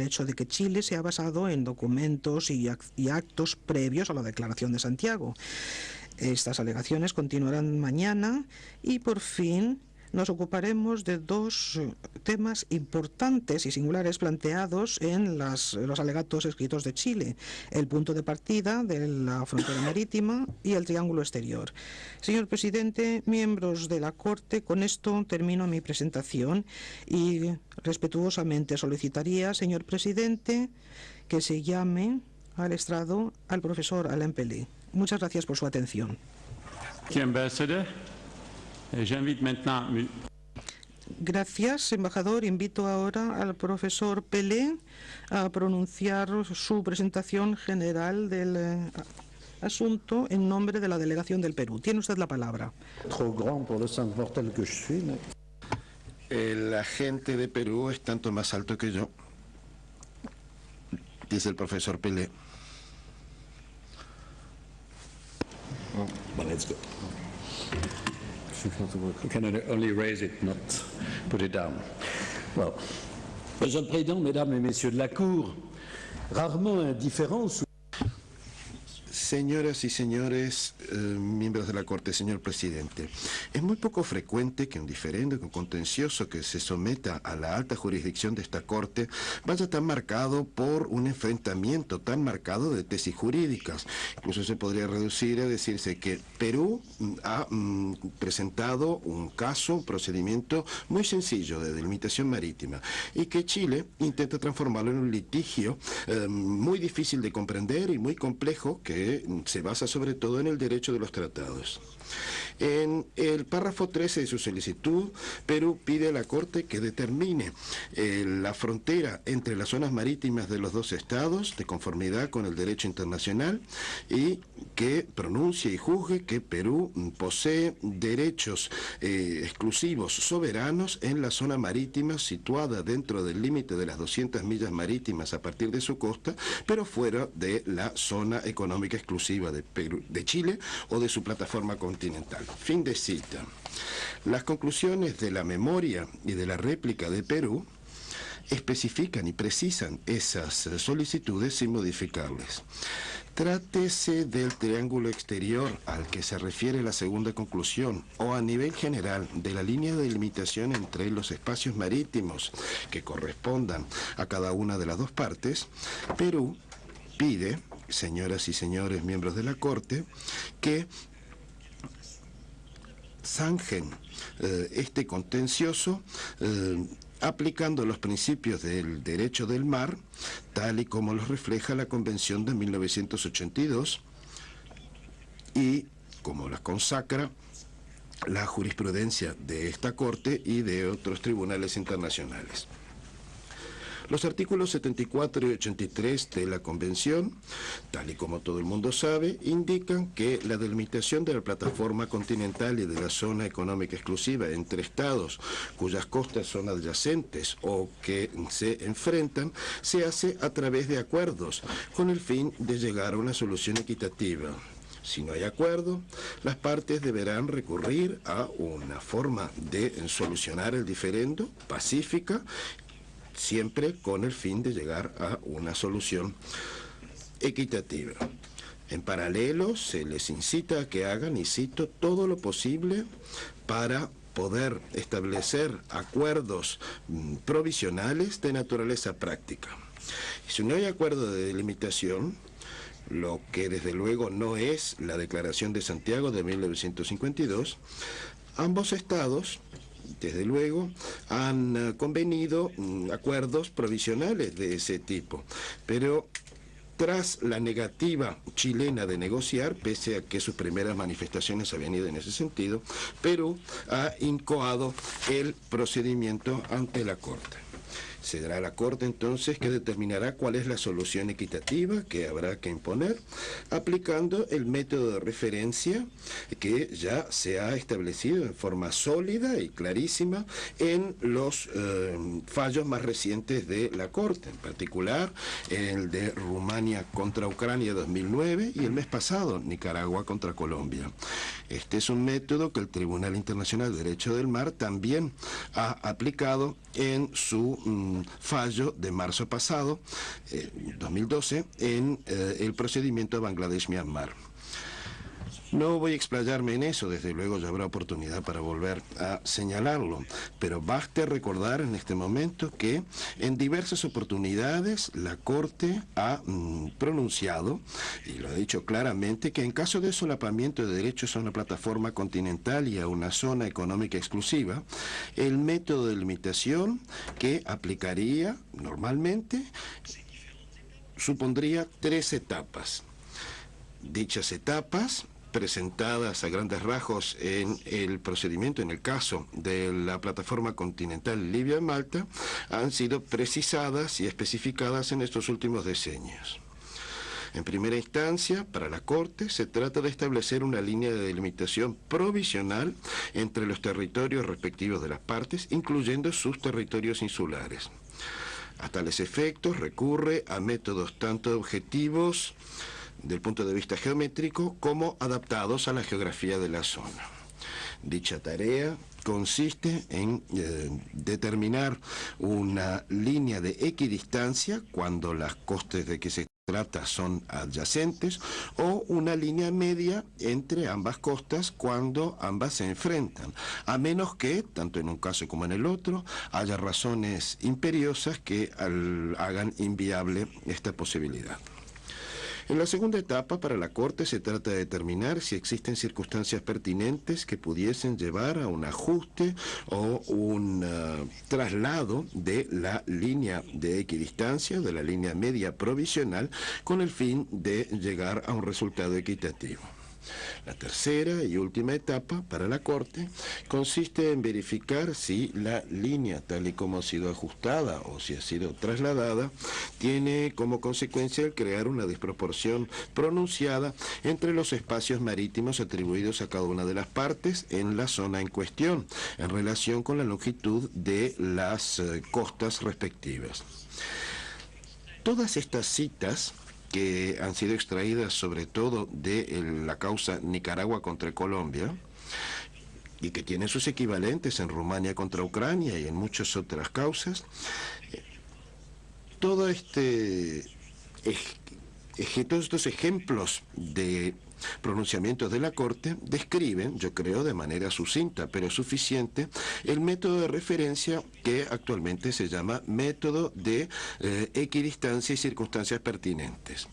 Speaker 3: hecho de que Chile se ha basado en documentos y actos previos a la Declaración de Santiago. Estas alegaciones continuarán mañana y, por fin, nos ocuparemos de dos temas importantes y singulares planteados en los alegatos escritos de Chile: el punto de partida de la frontera marítima y el triángulo exterior. Señor presidente, miembros de la Corte, con esto termino mi presentación y respetuosamente solicitaría, señor presidente, que se llame al estrado al profesor Alain Pelé. Muchas gracias por su atención. Gracias, embajador. Invito ahora al profesor Pelé a pronunciar su presentación general del asunto en nombre de la delegación del Perú. Tiene usted la palabra.
Speaker 4: El agente de Perú es tanto más alto que yo, dice el profesor Pelé.
Speaker 5: Well, it's good. You can only raise it, not put it down. Well, Monsieur le Président, Mesdames et Messieurs de la Cour, rarement indifférents.
Speaker 4: Señoras y señores, miembros de la Corte, señor presidente, es muy poco frecuente que un diferendo, que un contencioso que se someta a la alta jurisdicción de esta Corte vaya tan marcado por un enfrentamiento tan marcado de tesis jurídicas. Incluso se podría reducir a decirse que Perú ha presentado un caso, un procedimiento muy sencillo de delimitación marítima y que Chile intenta transformarlo en un litigio muy difícil de comprender y muy complejo que se basa sobre todo en el derecho de los tratados. En el párrafo 13 de su solicitud, Perú pide a la Corte que determine la frontera entre las zonas marítimas de los dos estados de conformidad con el derecho internacional y que pronuncie y juzgue que Perú posee derechos exclusivos soberanos en la zona marítima situada dentro del límite de las 200 millas marítimas a partir de su costa, pero fuera de la zona económica exclusiva de Perú, de Chile o de su plataforma continental. Fin de cita. Las conclusiones de la memoria y de la réplica de Perú especifican y precisan esas solicitudes sin modificarles. Trátese del triángulo exterior al que se refiere la segunda conclusión o a nivel general de la línea de delimitación entre los espacios marítimos que correspondan a cada una de las dos partes, Perú pide, señoras y señores miembros de la Corte, que zanjen este contencioso aplicando los principios del derecho del mar, tal y como los refleja la Convención de 1982 y como las consacra la jurisprudencia de esta Corte y de otros tribunales internacionales. Los artículos 74 y 83 de la Convención, tal y como todo el mundo sabe, indican que la delimitación de la plataforma continental y de la zona económica exclusiva entre estados cuyas costas son adyacentes o que se enfrentan, se hace a través de acuerdos con el fin de llegar a una solución equitativa. Si no hay acuerdo, las partes deberán recurrir a una forma de solucionar el diferendo pacífica, siempre con el fin de llegar a una solución equitativa. En paralelo, se les incita a que hagan, y cito, todo lo posible para poder establecer acuerdos provisionales de naturaleza práctica. Y si no hay acuerdo de delimitación, lo que desde luego no es la Declaración de Santiago de 1952, ambos estados desde luego, han convenido acuerdos provisionales de ese tipo, pero tras la negativa chilena de negociar, pese a que sus primeras manifestaciones habían ido en ese sentido, Perú ha incoado el procedimiento ante la Corte. Será la Corte entonces que determinará cuál es la solución equitativa que habrá que imponer, aplicando el método de referencia que ya se ha establecido en forma sólida y clarísima en los fallos más recientes de la Corte, en particular el de Rumania contra Ucrania 2009 y el mes pasado Nicaragua contra Colombia. Este es un método que el Tribunal Internacional de Derecho del Mar también ha aplicado en su fallo de marzo pasado, 2012, en el procedimiento de Bangladesh-Myanmar. No voy a explayarme en eso, desde luego ya habrá oportunidad para volver a señalarlo, pero baste recordar en este momento que en diversas oportunidades la Corte ha pronunciado, y lo ha dicho claramente, que en caso de solapamiento de derechos a una plataforma continental y a una zona económica exclusiva, el método de limitación que aplicaría normalmente supondría 3 etapas. Dichas etapas, presentadas a grandes rasgos en el procedimiento, en el caso de la plataforma continental Libia-Malta, han sido precisadas y especificadas en estos últimos decenios. En primera instancia, para la Corte, se trata de establecer una línea de delimitación provisional entre los territorios respectivos de las partes, incluyendo sus territorios insulares. A tales efectos recurre a métodos tanto objetivos del punto de vista geométrico como adaptados a la geografía de la zona. Dicha tarea consiste en determinar una línea de equidistancia cuando las costas de que se trata son adyacentes, o una línea media entre ambas costas cuando ambas se enfrentan, a menos que, tanto en un caso como en el otro, haya razones imperiosas que hagan inviable esta posibilidad. En la segunda etapa, para la Corte, se trata de determinar si existen circunstancias pertinentes que pudiesen llevar a un ajuste o un traslado de la línea de equidistancia, de la línea media provisional, con el fin de llegar a un resultado equitativo. La tercera y última etapa para la Corte consiste en verificar si la línea, tal y como ha sido ajustada o si ha sido trasladada, tiene como consecuencia el crear una desproporción pronunciada entre los espacios marítimos atribuidos a cada una de las partes en la zona en cuestión, en relación con la longitud de las costas respectivas. Todas estas citas, que han sido extraídas sobre todo de la causa Nicaragua contra Colombia, y que tienen sus equivalentes en Rumania contra Ucrania y en muchas otras causas, todos estos ejemplos de pronunciamientos de la Corte describen, yo creo de manera sucinta pero suficiente, el método de referencia que actualmente se llama método de equidistancia y circunstancias pertinentes.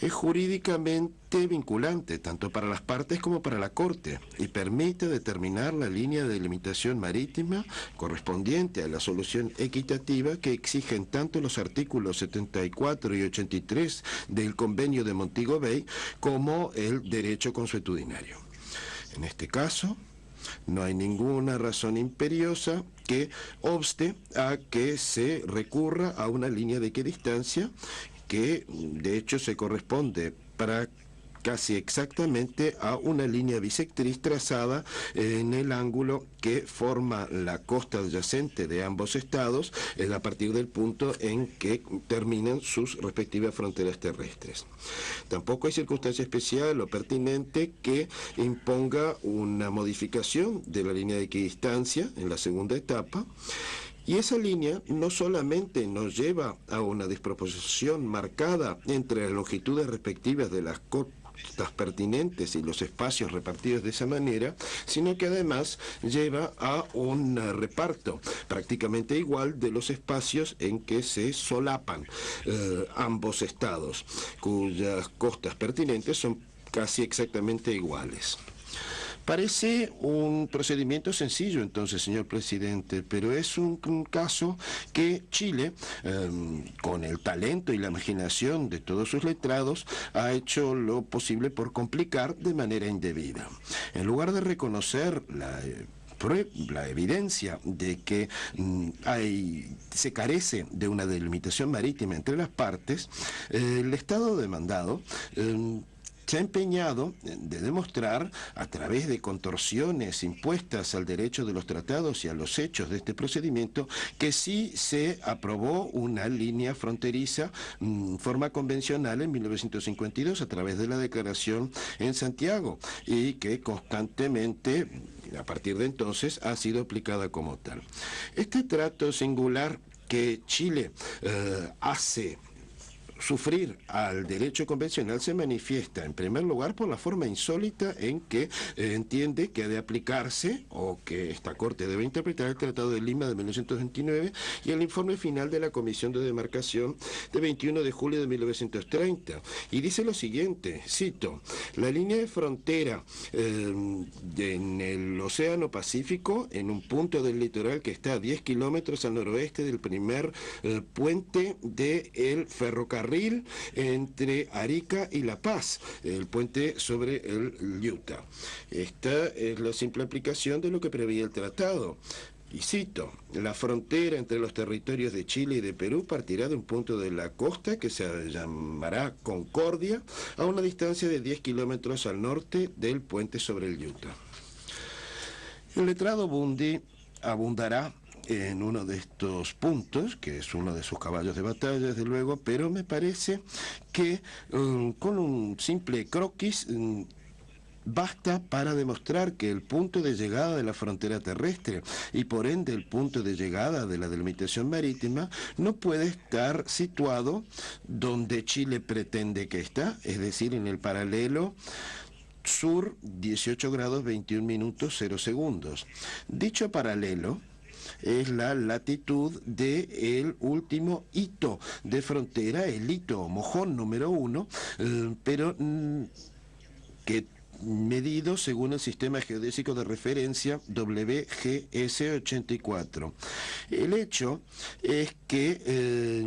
Speaker 4: Es jurídicamente vinculante tanto para las partes como para la Corte y permite determinar la línea de delimitación marítima correspondiente a la solución equitativa que exigen tanto los artículos 74 y 83 del Convenio de Montego Bay como el derecho consuetudinario. En este caso, no hay ninguna razón imperiosa que obste a que se recurra a una línea de equidistancia que de hecho se corresponde para casi exactamente a una línea bisectriz trazada en el ángulo que forma la costa adyacente de ambos estados a partir del punto en que terminan sus respectivas fronteras terrestres. Tampoco hay circunstancia especial o pertinente que imponga una modificación de la línea de equidistancia en la segunda etapa. Y esa línea no solamente nos lleva a una desproporción marcada entre las longitudes respectivas de las costas pertinentes y los espacios repartidos de esa manera, sino que además lleva a un reparto prácticamente igual de los espacios en que se solapan ambos estados, cuyas costas pertinentes son casi exactamente iguales. Parece un procedimiento sencillo, entonces, señor presidente, pero es un caso que Chile, con el talento y la imaginación de todos sus letrados, ha hecho lo posible por complicar de manera indebida. En lugar de reconocer la evidencia de que se carece de una delimitación marítima entre las partes, el Estado demandado se ha empeñado de demostrar, a través de contorsiones impuestas al derecho de los tratados y a los hechos de este procedimiento, que sí se aprobó una línea fronteriza en forma convencional en 1952 a través de la declaración en Santiago y que constantemente, a partir de entonces, ha sido aplicada como tal. Este trato singular que Chile hace sufrir al derecho convencional se manifiesta, en primer lugar, por la forma insólita en que entiende que ha de aplicarse o que esta Corte debe interpretar el Tratado de Lima de 1929 y el informe final de la Comisión de Demarcación de 21 de julio de 1930. Y dice lo siguiente, cito: la línea de frontera en el Océano Pacífico, en un punto del litoral que está a 10 kilómetros al noroeste del primer puente del ferrocarril entre Arica y La Paz, el puente sobre el Utah. Esta es la simple aplicación de lo que preveía el tratado. Y cito: la frontera entre los territorios de Chile y de Perú partirá de un punto de la costa que se llamará Concordia, a una distancia de 10 kilómetros al norte del puente sobre el Utah. El letrado Bundy abundará en uno de estos puntos, que es uno de sus caballos de batalla, desde luego, pero me parece que con un simple croquis basta para demostrar que el punto de llegada de la frontera terrestre y por ende el punto de llegada de la delimitación marítima no puede estar situado donde Chile pretende que está, es decir, en el paralelo sur 18 grados 21 minutos 0 segundos. Dicho paralelo es la latitud del último hito de frontera, el hito mojón número 1, pero que medido según el sistema geodésico de referencia WGS84. El hecho es que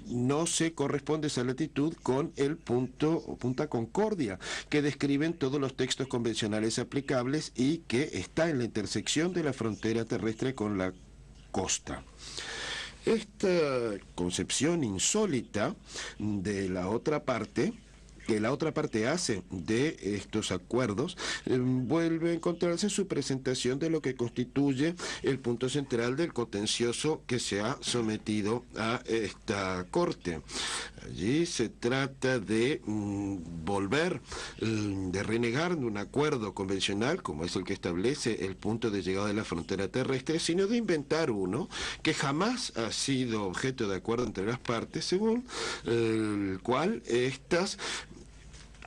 Speaker 4: no se corresponde esa latitud con el punto o punta Concordia, que describen todos los textos convencionales aplicables y que está en la intersección de la frontera terrestre con la costa. Esta concepción insólita de la otra parte, que la otra parte hace de estos acuerdos, vuelve a encontrarse en su presentación de lo que constituye el punto central del contencioso que se ha sometido a esta Corte. Allí se trata de volver, de renegar de un acuerdo convencional, como es el que establece el punto de llegada de la frontera terrestre, sino de inventar uno que jamás ha sido objeto de acuerdo entre las partes, según el cual estas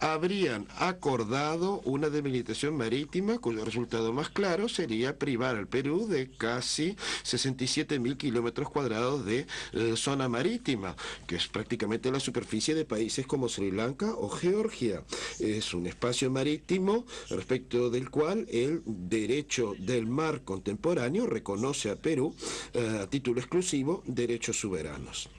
Speaker 4: habrían acordado una delimitación marítima cuyo resultado más claro sería privar al Perú de casi 67.000 kilómetros cuadrados de zona marítima, que es prácticamente la superficie de países como Sri Lanka o Georgia. Es un espacio marítimo respecto del cual el derecho del mar contemporáneo reconoce a Perú a título exclusivo derechos soberanos.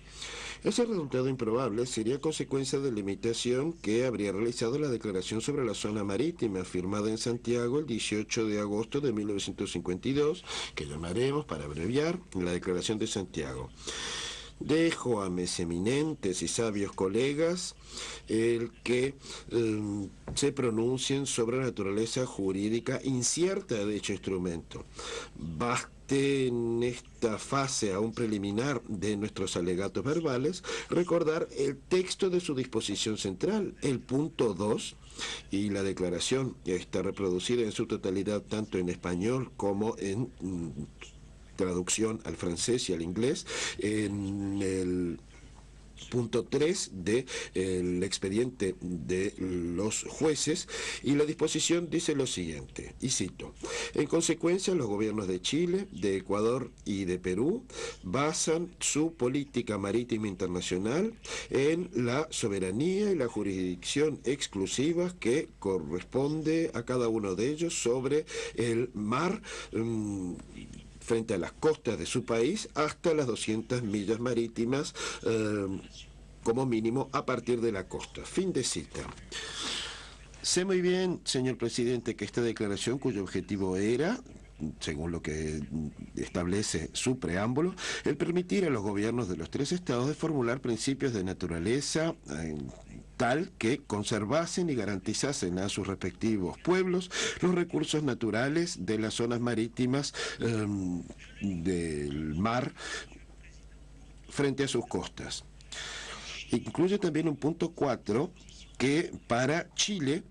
Speaker 4: Ese resultado improbable sería consecuencia de la limitación que habría realizado la Declaración sobre la Zona Marítima, firmada en Santiago el 18 de agosto de 1952, que llamaremos, para abreviar, la Declaración de Santiago. Dejo a mis eminentes y sabios colegas el que se pronuncien sobre la naturaleza jurídica incierta de dicho instrumento. Basta en esta fase aún preliminar de nuestros alegatos verbales, recordar el texto de su disposición central, el punto 2, y la declaración está reproducida en su totalidad tanto en español como en traducción al francés y al inglés, en el punto 3 del expediente de los jueces, y la disposición dice lo siguiente, y cito: en consecuencia, los gobiernos de Chile, de Ecuador y de Perú basan su política marítima internacional en la soberanía y la jurisdicción exclusivas que corresponde a cada uno de ellos sobre el mar frente a las costas de su país hasta las 200 millas marítimas como mínimo a partir de la costa. Fin de cita. Sé muy bien, señor presidente, que esta declaración, cuyo objetivo era, según lo que establece su preámbulo, el permitir a los gobiernos de los tres estados de formular principios de naturaleza tal que conservasen y garantizasen a sus respectivos pueblos los recursos naturales de las zonas marítimas del mar frente a sus costas. Incluye también un punto 4 que para Chile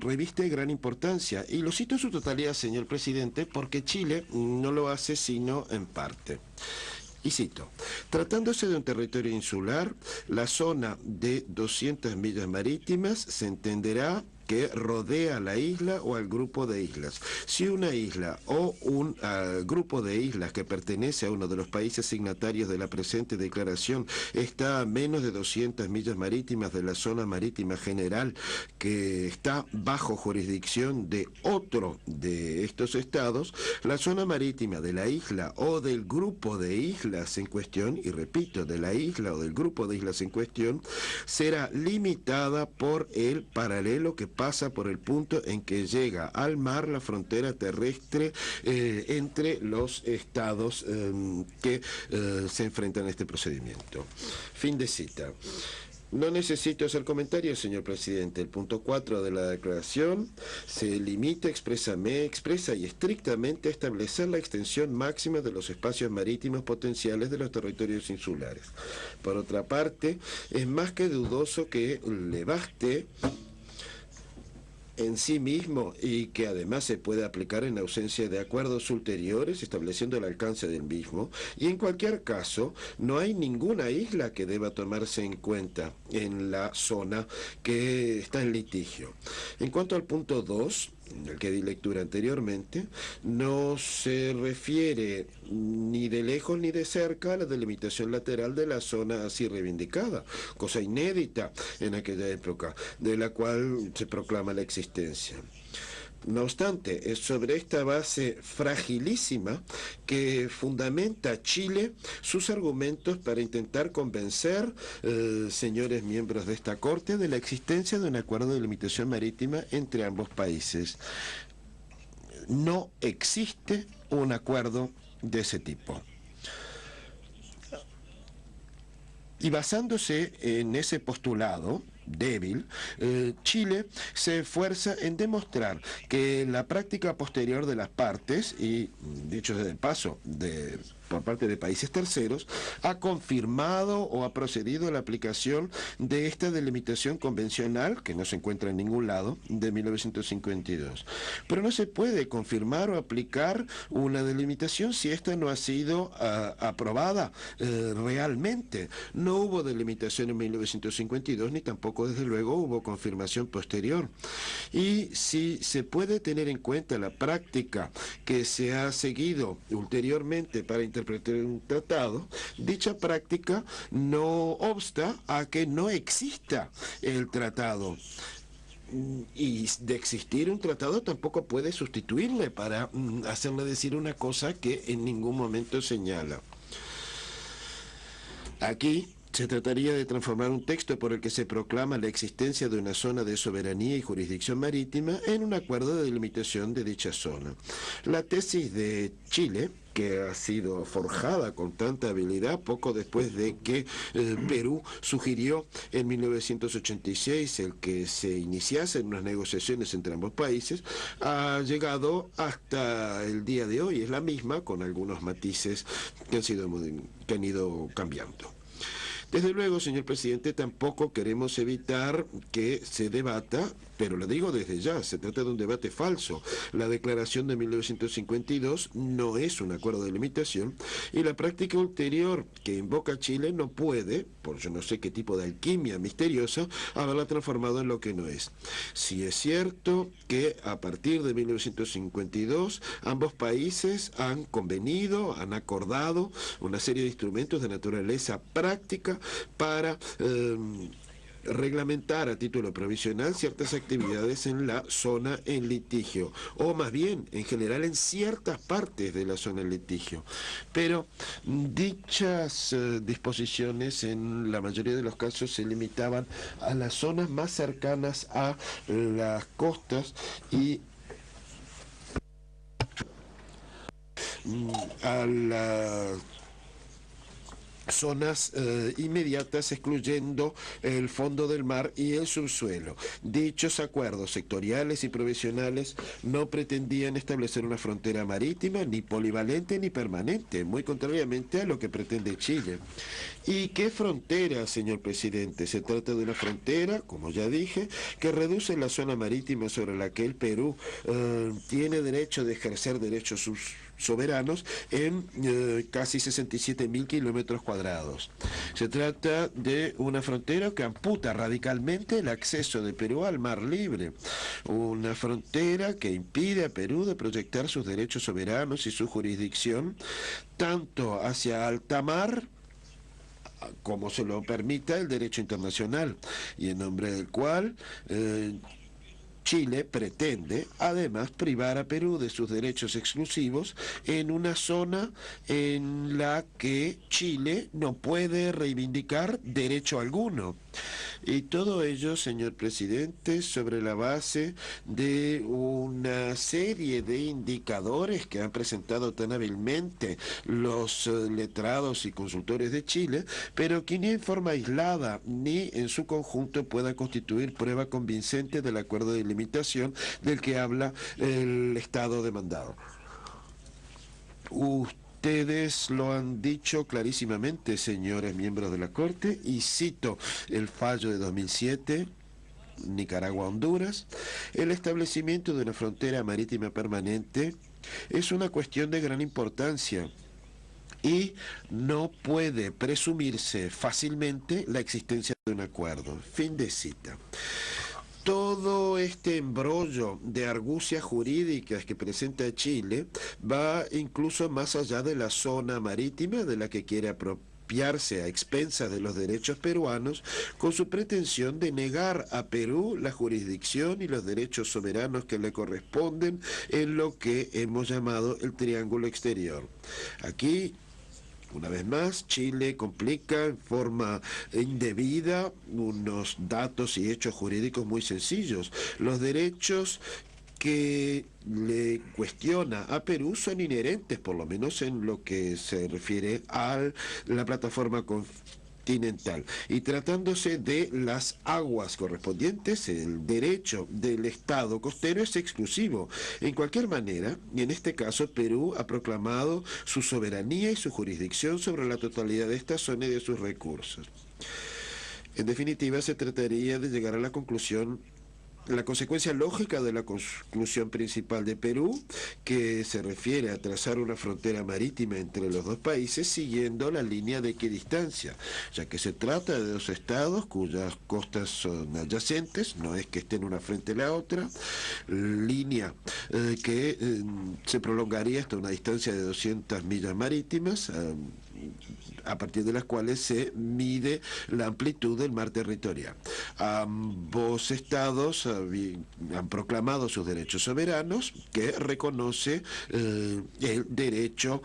Speaker 4: reviste gran importancia, y lo cito en su totalidad, señor presidente, porque Chile no lo hace sino en parte. Y cito: tratándose de un territorio insular, la zona de 200 millas marítimas se entenderá que rodea la isla o al grupo de islas. Si una isla o un grupo de islas que pertenece a uno de los países signatarios de la presente declaración está a menos de 200 millas marítimas de la zona marítima general que está bajo jurisdicción de otro de estos estados, la zona marítima de la isla o del grupo de islas en cuestión, y repito, de la isla o del grupo de islas en cuestión, será limitada por el paralelo que pasa por el punto en que llega al mar la frontera terrestre entre los estados que se enfrentan a este procedimiento. Fin de cita. No necesito hacer comentarios, señor presidente. El punto 4 de la declaración se limita expresa y estrictamente a establecer la extensión máxima de los espacios marítimos potenciales de los territorios insulares. Por otra parte, es más que dudoso que le baste en sí mismo y que además se puede aplicar en ausencia de acuerdos ulteriores estableciendo el alcance del mismo, y en cualquier caso no hay ninguna isla que deba tomarse en cuenta en la zona que está en litigio. En cuanto al punto 2, el que di lectura anteriormente, no se refiere ni de lejos ni de cerca a la delimitación lateral de la zona así reivindicada, cosa inédita en aquella época, de la cual se proclama la existencia. No obstante, es sobre esta base fragilísima que fundamenta Chile sus argumentos para intentar convencer, señores miembros de esta Corte, de la existencia de un acuerdo de limitación marítima entre ambos países. No existe un acuerdo de ese tipo. Y basándose en ese postulado débil, Chile se esfuerza en demostrar que la práctica posterior de las partes, y dicho desde el paso por parte de países terceros, ha confirmado o ha procedido a la aplicación de esta delimitación convencional, que no se encuentra en ningún lado, de 1952. Pero no se puede confirmar o aplicar una delimitación si esta no ha sido aprobada realmente. No hubo delimitación en 1952, ni tampoco, desde luego, hubo confirmación posterior. Y si se puede tener en cuenta la práctica que se ha seguido ulteriormente para interpretar un tratado, dicha práctica no obsta a que no exista el tratado. Y de existir un tratado tampoco puede sustituirle para hacerle decir una cosa que en ningún momento señala. Aquí se trataría de transformar un texto por el que se proclama la existencia de una zona de soberanía y jurisdicción marítima en un acuerdo de delimitación de dicha zona. La tesis de Chile, que ha sido forjada con tanta habilidad poco después de que Perú sugirió en 1986 el que se iniciasen unas negociaciones entre ambos países, ha llegado hasta el día de hoy. Es la misma, con algunos matices que han ido cambiando. Desde luego, señor presidente, tampoco queremos evitar que se debata, pero lo digo desde ya, se trata de un debate falso. La declaración de 1952 no es un acuerdo de limitación y la práctica ulterior que invoca Chile no puede, por yo no sé qué tipo de alquimia misteriosa, haberla transformado en lo que no es. Sí es cierto que a partir de 1952 ambos países han convenido, han acordado una serie de instrumentos de naturaleza práctica para reglamentar a título provisional ciertas actividades en la zona en litigio, o más bien, en general, en ciertas partes de la zona en litigio. Pero dichas disposiciones en la mayoría de los casos se limitaban a las zonas más cercanas a las costas y a las zonas inmediatas, excluyendo el fondo del mar y el subsuelo. Dichos acuerdos sectoriales y provisionales no pretendían establecer una frontera marítima ni polivalente ni permanente, muy contrariamente a lo que pretende Chile. ¿Y qué frontera, señor presidente? Se trata de una frontera, como ya dije, que reduce la zona marítima sobre la que el Perú tiene derecho de ejercer derechos soberanos en casi 67.000 kilómetros cuadrados. Se trata de una frontera que amputa radicalmente el acceso de Perú al mar libre, una frontera que impide a Perú de proyectar sus derechos soberanos y su jurisdicción tanto hacia alta mar como se lo permita el derecho internacional, y en nombre del cual Chile pretende, además, privar a Perú de sus derechos exclusivos en una zona en la que Chile no puede reivindicar derecho alguno. Y todo ello, señor presidente, sobre la base de una serie de indicadores que han presentado tan hábilmente los letrados y consultores de Chile, pero que ni en forma aislada ni en su conjunto pueda constituir prueba convincente del acuerdo de limitación del que habla el Estado demandado. Ustedes lo han dicho clarísimamente, señores miembros de la Corte, y cito el fallo de 2007, Nicaragua-Honduras: el establecimiento de una frontera marítima permanente es una cuestión de gran importancia y no puede presumirse fácilmente la existencia de un acuerdo. Fin de cita. Todo este embrollo de argucias jurídicas que presenta Chile va incluso más allá de la zona marítima de la que quiere apropiarse a expensas de los derechos peruanos, con su pretensión de negar a Perú la jurisdicción y los derechos soberanos que le corresponden en lo que hemos llamado el Triángulo Exterior. Aquí, una vez más, Chile complica en forma indebida unos datos y hechos jurídicos muy sencillos. Los derechos que le cuestiona a Perú son inherentes, por lo menos en lo que se refiere a la plataforma continental. Y tratándose de las aguas correspondientes, el derecho del Estado costero es exclusivo. En cualquier manera, y en este caso, Perú ha proclamado su soberanía y su jurisdicción sobre la totalidad de esta zona y de sus recursos. En definitiva, se trataría de llegar a la conclusión, la consecuencia lógica de la conclusión principal de Perú, que se refiere a trazar una frontera marítima entre los dos países siguiendo la línea de equidistancia, ya que se trata de dos estados cuyas costas son adyacentes, no es que estén una frente a la otra, línea que se prolongaría hasta una distancia de 200 millas marítimas, a partir de las cuales se mide la amplitud del mar territorial. Ambos estados han proclamado sus derechos soberanos, que reconoce el derecho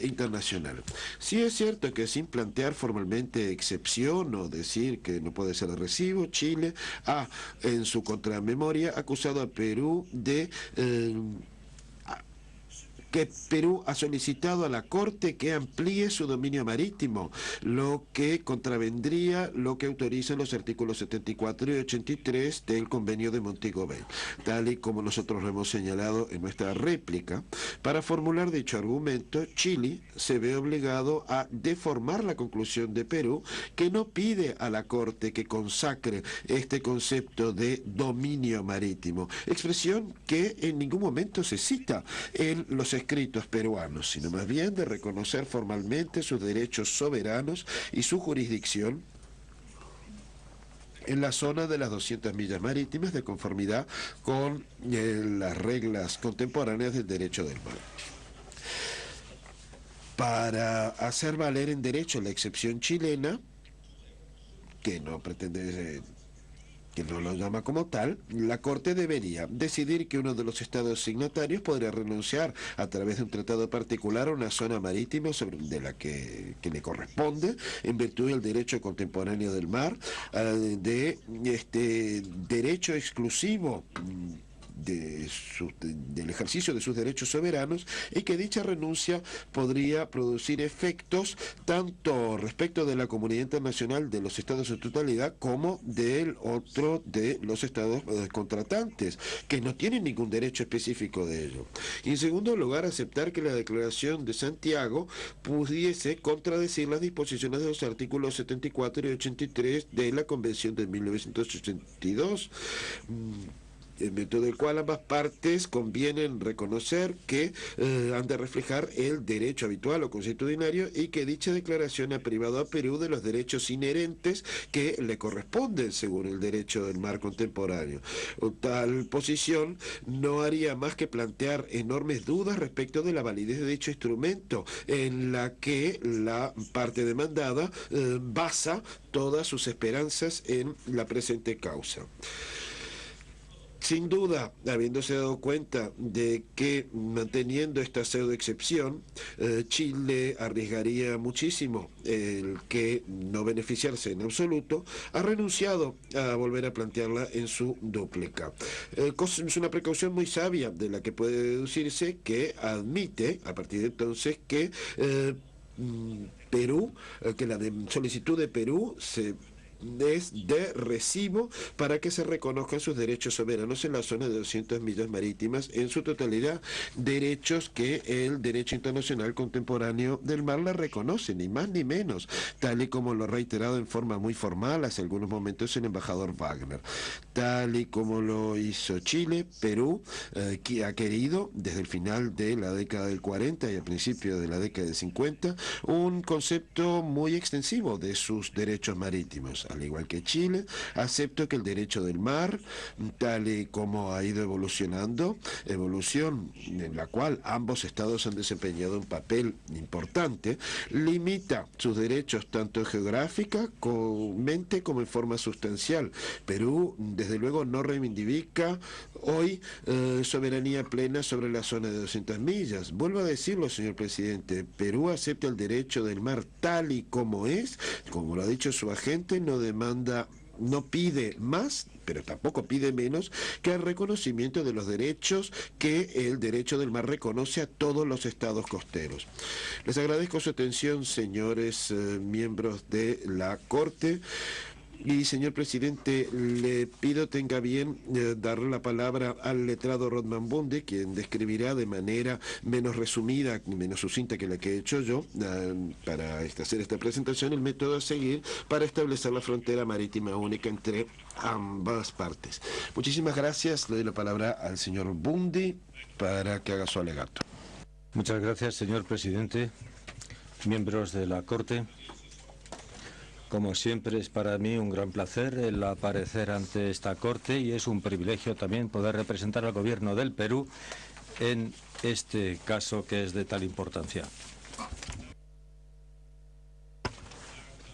Speaker 4: internacional. Sí es cierto que sin plantear formalmente excepción o decir que no puede ser de recibo, Chile ha en su contramemoria acusado a Perú de que Perú ha solicitado a la Corte que amplíe su dominio marítimo, lo que contravendría lo que autorizan los artículos 74 y 83 del Convenio de Montego Bay. Tal y como nosotros lo hemos señalado en nuestra réplica, para formular dicho argumento, Chile se ve obligado a deformar la conclusión de Perú, que no pide a la Corte que consacre este concepto de dominio marítimo, expresión que en ningún momento se cita en los escritos peruanos, sino más bien de reconocer formalmente sus derechos soberanos y su jurisdicción en la zona de las 200 millas marítimas, de conformidad con las reglas contemporáneas del derecho del mar. Para hacer valer en derecho la excepción chilena, que no pretende que no lo llama como tal, la Corte debería decidir que uno de los estados signatarios podría renunciar a través de un tratado particular a una zona marítima de la que le corresponde, en virtud del derecho contemporáneo del mar, de este derecho exclusivo del ejercicio de sus derechos soberanos, y que dicha renuncia podría producir efectos tanto respecto de la comunidad internacional de los estados en totalidad como del otro de los estados contratantes, que no tienen ningún derecho específico de ello. Y en segundo lugar, aceptar que la Declaración de Santiago pudiese contradecir las disposiciones de los artículos 74 y 83 de la Convención de 1982, en virtud del cual ambas partes convienen reconocer que han de reflejar el derecho habitual o consuetudinario, y que dicha declaración ha privado a Perú de los derechos inherentes que le corresponden según el derecho del mar contemporáneo. Tal posición no haría más que plantear enormes dudas respecto de la validez de dicho instrumento, en la que la parte demandada basa todas sus esperanzas en la presente causa. Sin duda, habiéndose dado cuenta de que manteniendo esta pseudoexcepción, Chile arriesgaría muchísimo el que no beneficiarse en absoluto, ha renunciado a volver a plantearla en su dúplica. Es una precaución muy sabia de la que puede deducirse que admite, a partir de entonces, que Perú, que la solicitud de Perú es de recibo para que se reconozcan sus derechos soberanos en la zona de 200 millas marítimas en su totalidad, derechos que el derecho internacional contemporáneo del mar le reconoce, ni más ni menos, tal y como lo ha reiterado en forma muy formal hace algunos momentos el embajador Wagner, tal y como lo hizo Chile. Perú, que ha querido desde el final de la década del 40 y al principio de la década del 50 un concepto muy extensivo de sus derechos marítimos. Al igual que Chile, acepto que el derecho del mar, tal y como ha ido evolucionando, evolución en la cual ambos estados han desempeñado un papel importante, limita sus derechos tanto geográficamente como en forma sustancial. Perú, desde luego, no reivindica hoy soberanía plena sobre la zona de 200 millas. Vuelvo a decirlo, señor presidente, Perú acepta el derecho del mar tal y como es, como lo ha dicho su agente, no pide más, pero tampoco pide menos que el reconocimiento de los derechos que el derecho del mar reconoce a todos los estados costeros. Les agradezco su atención, señores miembros de la Corte. Y, señor presidente, le pido tenga bien darle la palabra al letrado Rodman Bunde, quien describirá de manera menos resumida y menos sucinta que la que he hecho yo, para hacer esta presentación, el método a seguir para establecer la frontera marítima única entre ambas partes. Muchísimas gracias. Le doy la palabra al señor Bunde para que haga su alegato.
Speaker 1: Muchas gracias, señor presidente, miembros de la Corte. Como siempre, es para mí un gran placer el aparecer ante esta Corte y es un privilegio también poder representar al Gobierno del Perú en este caso que es de tal importancia.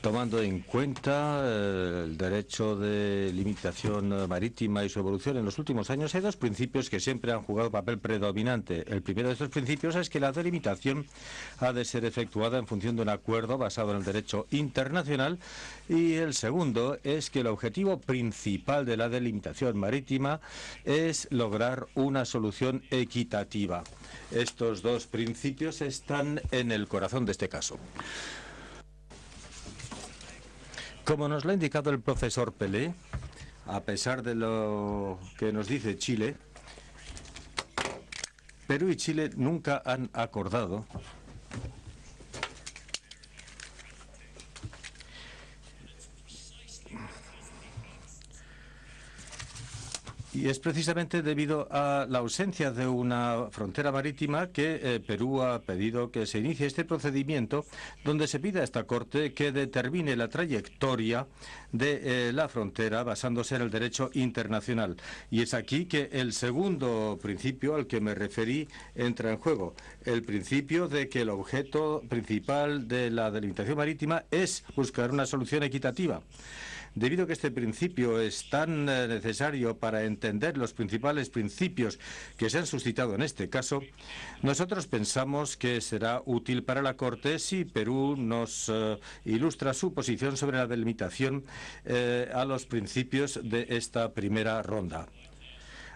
Speaker 1: Tomando en cuenta el derecho de limitación marítima y su evolución en los últimos años, hay dos principios que siempre han jugado papel predominante. El primero de estos principios es que la delimitación ha de ser efectuada en función de un acuerdo basado en el derecho internacional, y el segundo es que el objetivo principal de la delimitación marítima es lograr una solución equitativa. Estos dos principios están en el corazón de este caso. Como nos lo ha indicado el profesor Pelé, a pesar de lo que nos dice Chile, Perú y Chile nunca han acordado y es precisamente debido a la ausencia de una frontera marítima que Perú ha pedido que se inicie este procedimiento donde se pide a esta Corte que determine la trayectoria de la frontera basándose en el derecho internacional. Y es aquí que el segundo principio al que me referí entra en juego. El principio de que el objeto principal de la delimitación marítima es buscar una solución equitativa. Debido a que este principio es tan necesario para entender los principales principios que se han suscitado en este caso, nosotros pensamos que será útil para la Corte si Perú nos ilustra su posición sobre la delimitación a los principios de esta primera ronda.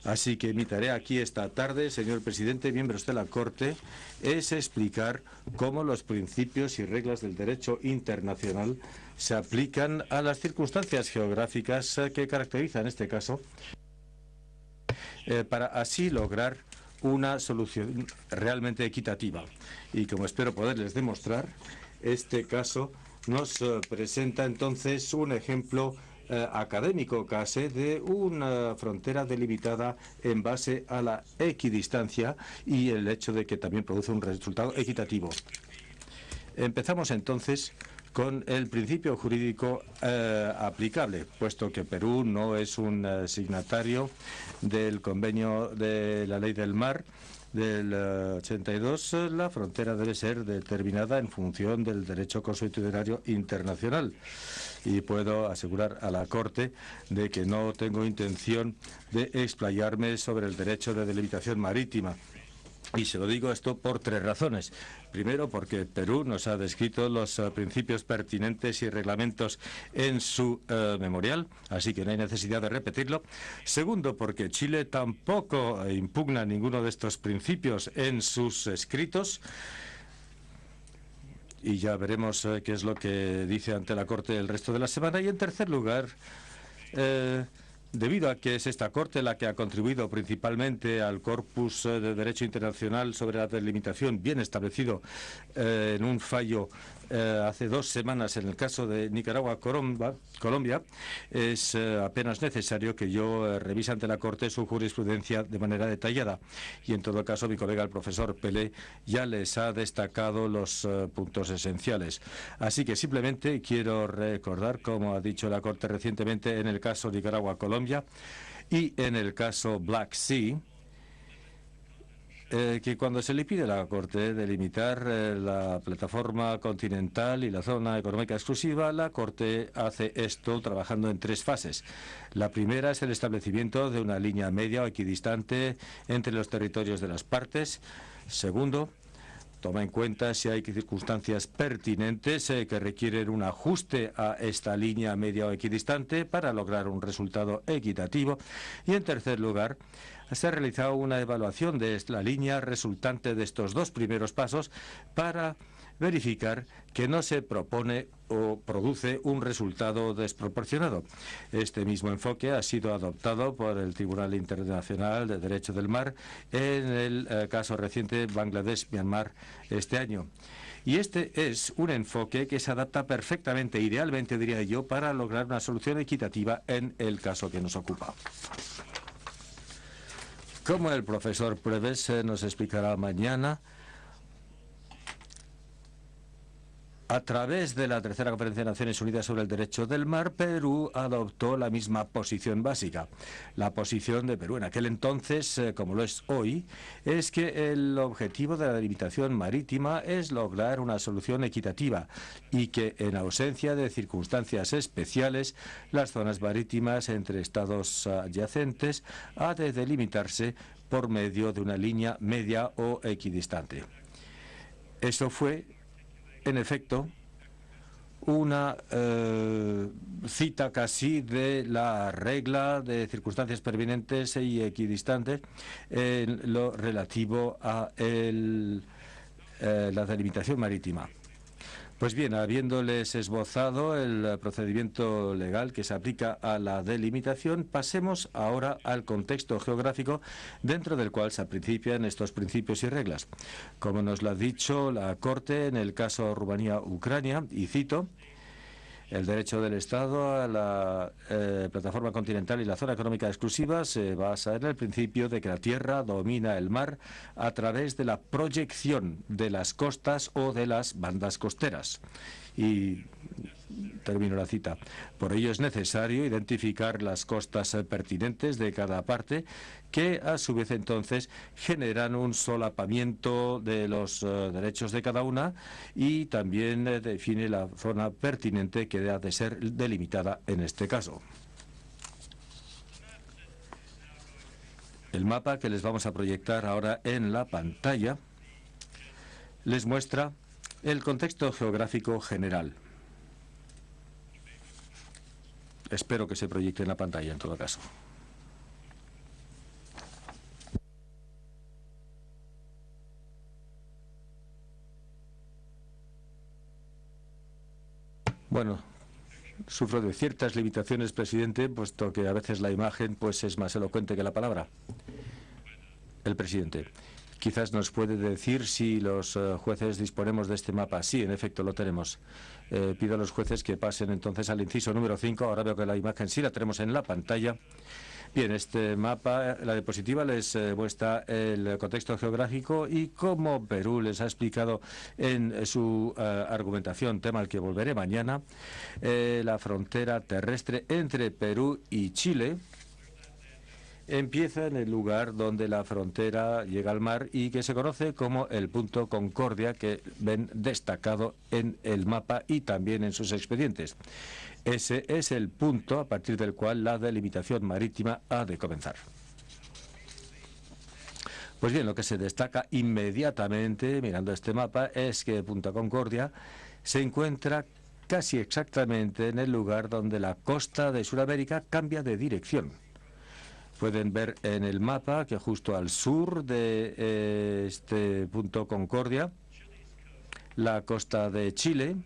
Speaker 1: Así que mi tarea aquí esta tarde, señor presidente, miembros de la Corte, es explicar cómo los principios y reglas del derecho internacional se aplican a las circunstancias geográficas que caracterizan este caso, para así lograr una solución realmente equitativa. Y como espero poderles demostrar, este caso nos presenta entonces un ejemplo académico casi de una frontera delimitada en base a la equidistancia y el hecho de que también produce un resultado equitativo. Empezamos entonces con el principio jurídico aplicable, puesto que Perú no es un signatario del convenio de la Ley del Mar del 82, la frontera debe ser determinada en función del derecho consuetudinario internacional. Y puedo asegurar a la Corte de que no tengo intención de explayarme sobre el derecho de delimitación marítima. Y se lo digo esto por 3 razones. Primero, porque Perú nos ha descrito los principios pertinentes y reglamentos en su memorial, así que no hay necesidad de repetirlo. Segundo, porque Chile tampoco impugna ninguno de estos principios en sus escritos. Y ya veremos qué es lo que dice ante la Corte el resto de la semana. Y en tercer lugar, debido a que es esta Corte la que ha contribuido principalmente al corpus de derecho internacional sobre la delimitación bien establecido en un fallo hace 2 semanas en el caso de Nicaragua-Colombia, es apenas necesario que yo revise ante la Corte su jurisprudencia de manera detallada. Y en todo caso, mi colega el profesor Pelé ya les ha destacado los puntos esenciales. Así que simplemente quiero recordar, como ha dicho la Corte recientemente en el caso Nicaragua-Colombia y en el caso Black Sea, que cuando se le pide a la Corte delimitar la plataforma continental y la zona económica exclusiva, la Corte hace esto trabajando en 3 fases. La primera es el establecimiento de una línea media o equidistante entre los territorios de las partes. Segundo, toma en cuenta si hay circunstancias pertinentes que requieren un ajuste a esta línea media o equidistante para lograr un resultado equitativo. Y en tercer lugar, se ha realizado una evaluación de la línea resultante de estos 2 primeros pasos para verificar que no se propone o produce un resultado desproporcionado. Este mismo enfoque ha sido adoptado por el Tribunal Internacional de Derecho del Mar en el caso reciente Bangladesh-Myanmar este año. Y este es un enfoque que se adapta perfectamente, idealmente diría yo, para lograr una solución equitativa en el caso que nos ocupa. Como el profesor Preves nos explicará mañana, a través de la tercera Conferencia de Naciones Unidas sobre el Derecho del Mar, Perú adoptó la misma posición básica. La posición de Perú en aquel entonces, como lo es hoy, es que el objetivo de la delimitación marítima es lograr una solución equitativa y que, en ausencia de circunstancias especiales, las zonas marítimas entre estados adyacentes ha de delimitarse por medio de una línea media o equidistante. Eso fue, en efecto, una cita casi de la regla de circunstancias pertinentes y equidistantes en lo relativo a la delimitación marítima. Pues bien, habiéndoles esbozado el procedimiento legal que se aplica a la delimitación, pasemos ahora al contexto geográfico dentro del cual se principian estos principios y reglas. Como nos lo ha dicho la Corte en el caso Rumanía-Ucrania, y cito, el derecho del Estado a la plataforma continental y la zona económica exclusiva se basa en el principio de que la tierra domina el mar a través de la proyección de las costas o de las bandas costeras. Y termino la cita. Por ello es necesario identificar las costas pertinentes de cada parte, que a su vez entonces generan un solapamiento de los derechos de cada una y también define la zona pertinente que ha de ser delimitada en este caso. El mapa que les vamos a proyectar ahora en la pantalla les muestra el contexto geográfico general. Espero que se proyecte en la pantalla en todo caso. Bueno, sufro de ciertas limitaciones, presidente, puesto que a veces la imagen pues es más elocuente que la palabra. El presidente. Quizás nos puede decir si los jueces disponemos de este mapa. Sí, en efecto, lo tenemos. Pido a los jueces que pasen entonces al inciso número 5. Ahora veo que la imagen sí la tenemos en la pantalla. Bien, este mapa, la diapositiva, les muestra el contexto geográfico y cómo Perú les ha explicado en su argumentación, tema al que volveré mañana, la frontera terrestre entre Perú y Chile empieza en el lugar donde la frontera llega al mar y que se conoce como el punto Concordia, que ven destacado en el mapa y también en sus expedientes. Ese es el punto a partir del cual la delimitación marítima ha de comenzar. Pues bien, lo que se destaca inmediatamente mirando este mapa es que Punta Concordia se encuentra casi exactamente en el lugar donde la costa de Sudamérica cambia de dirección. Pueden ver en el mapa que justo al sur de este punto Concordia, la costa de Chile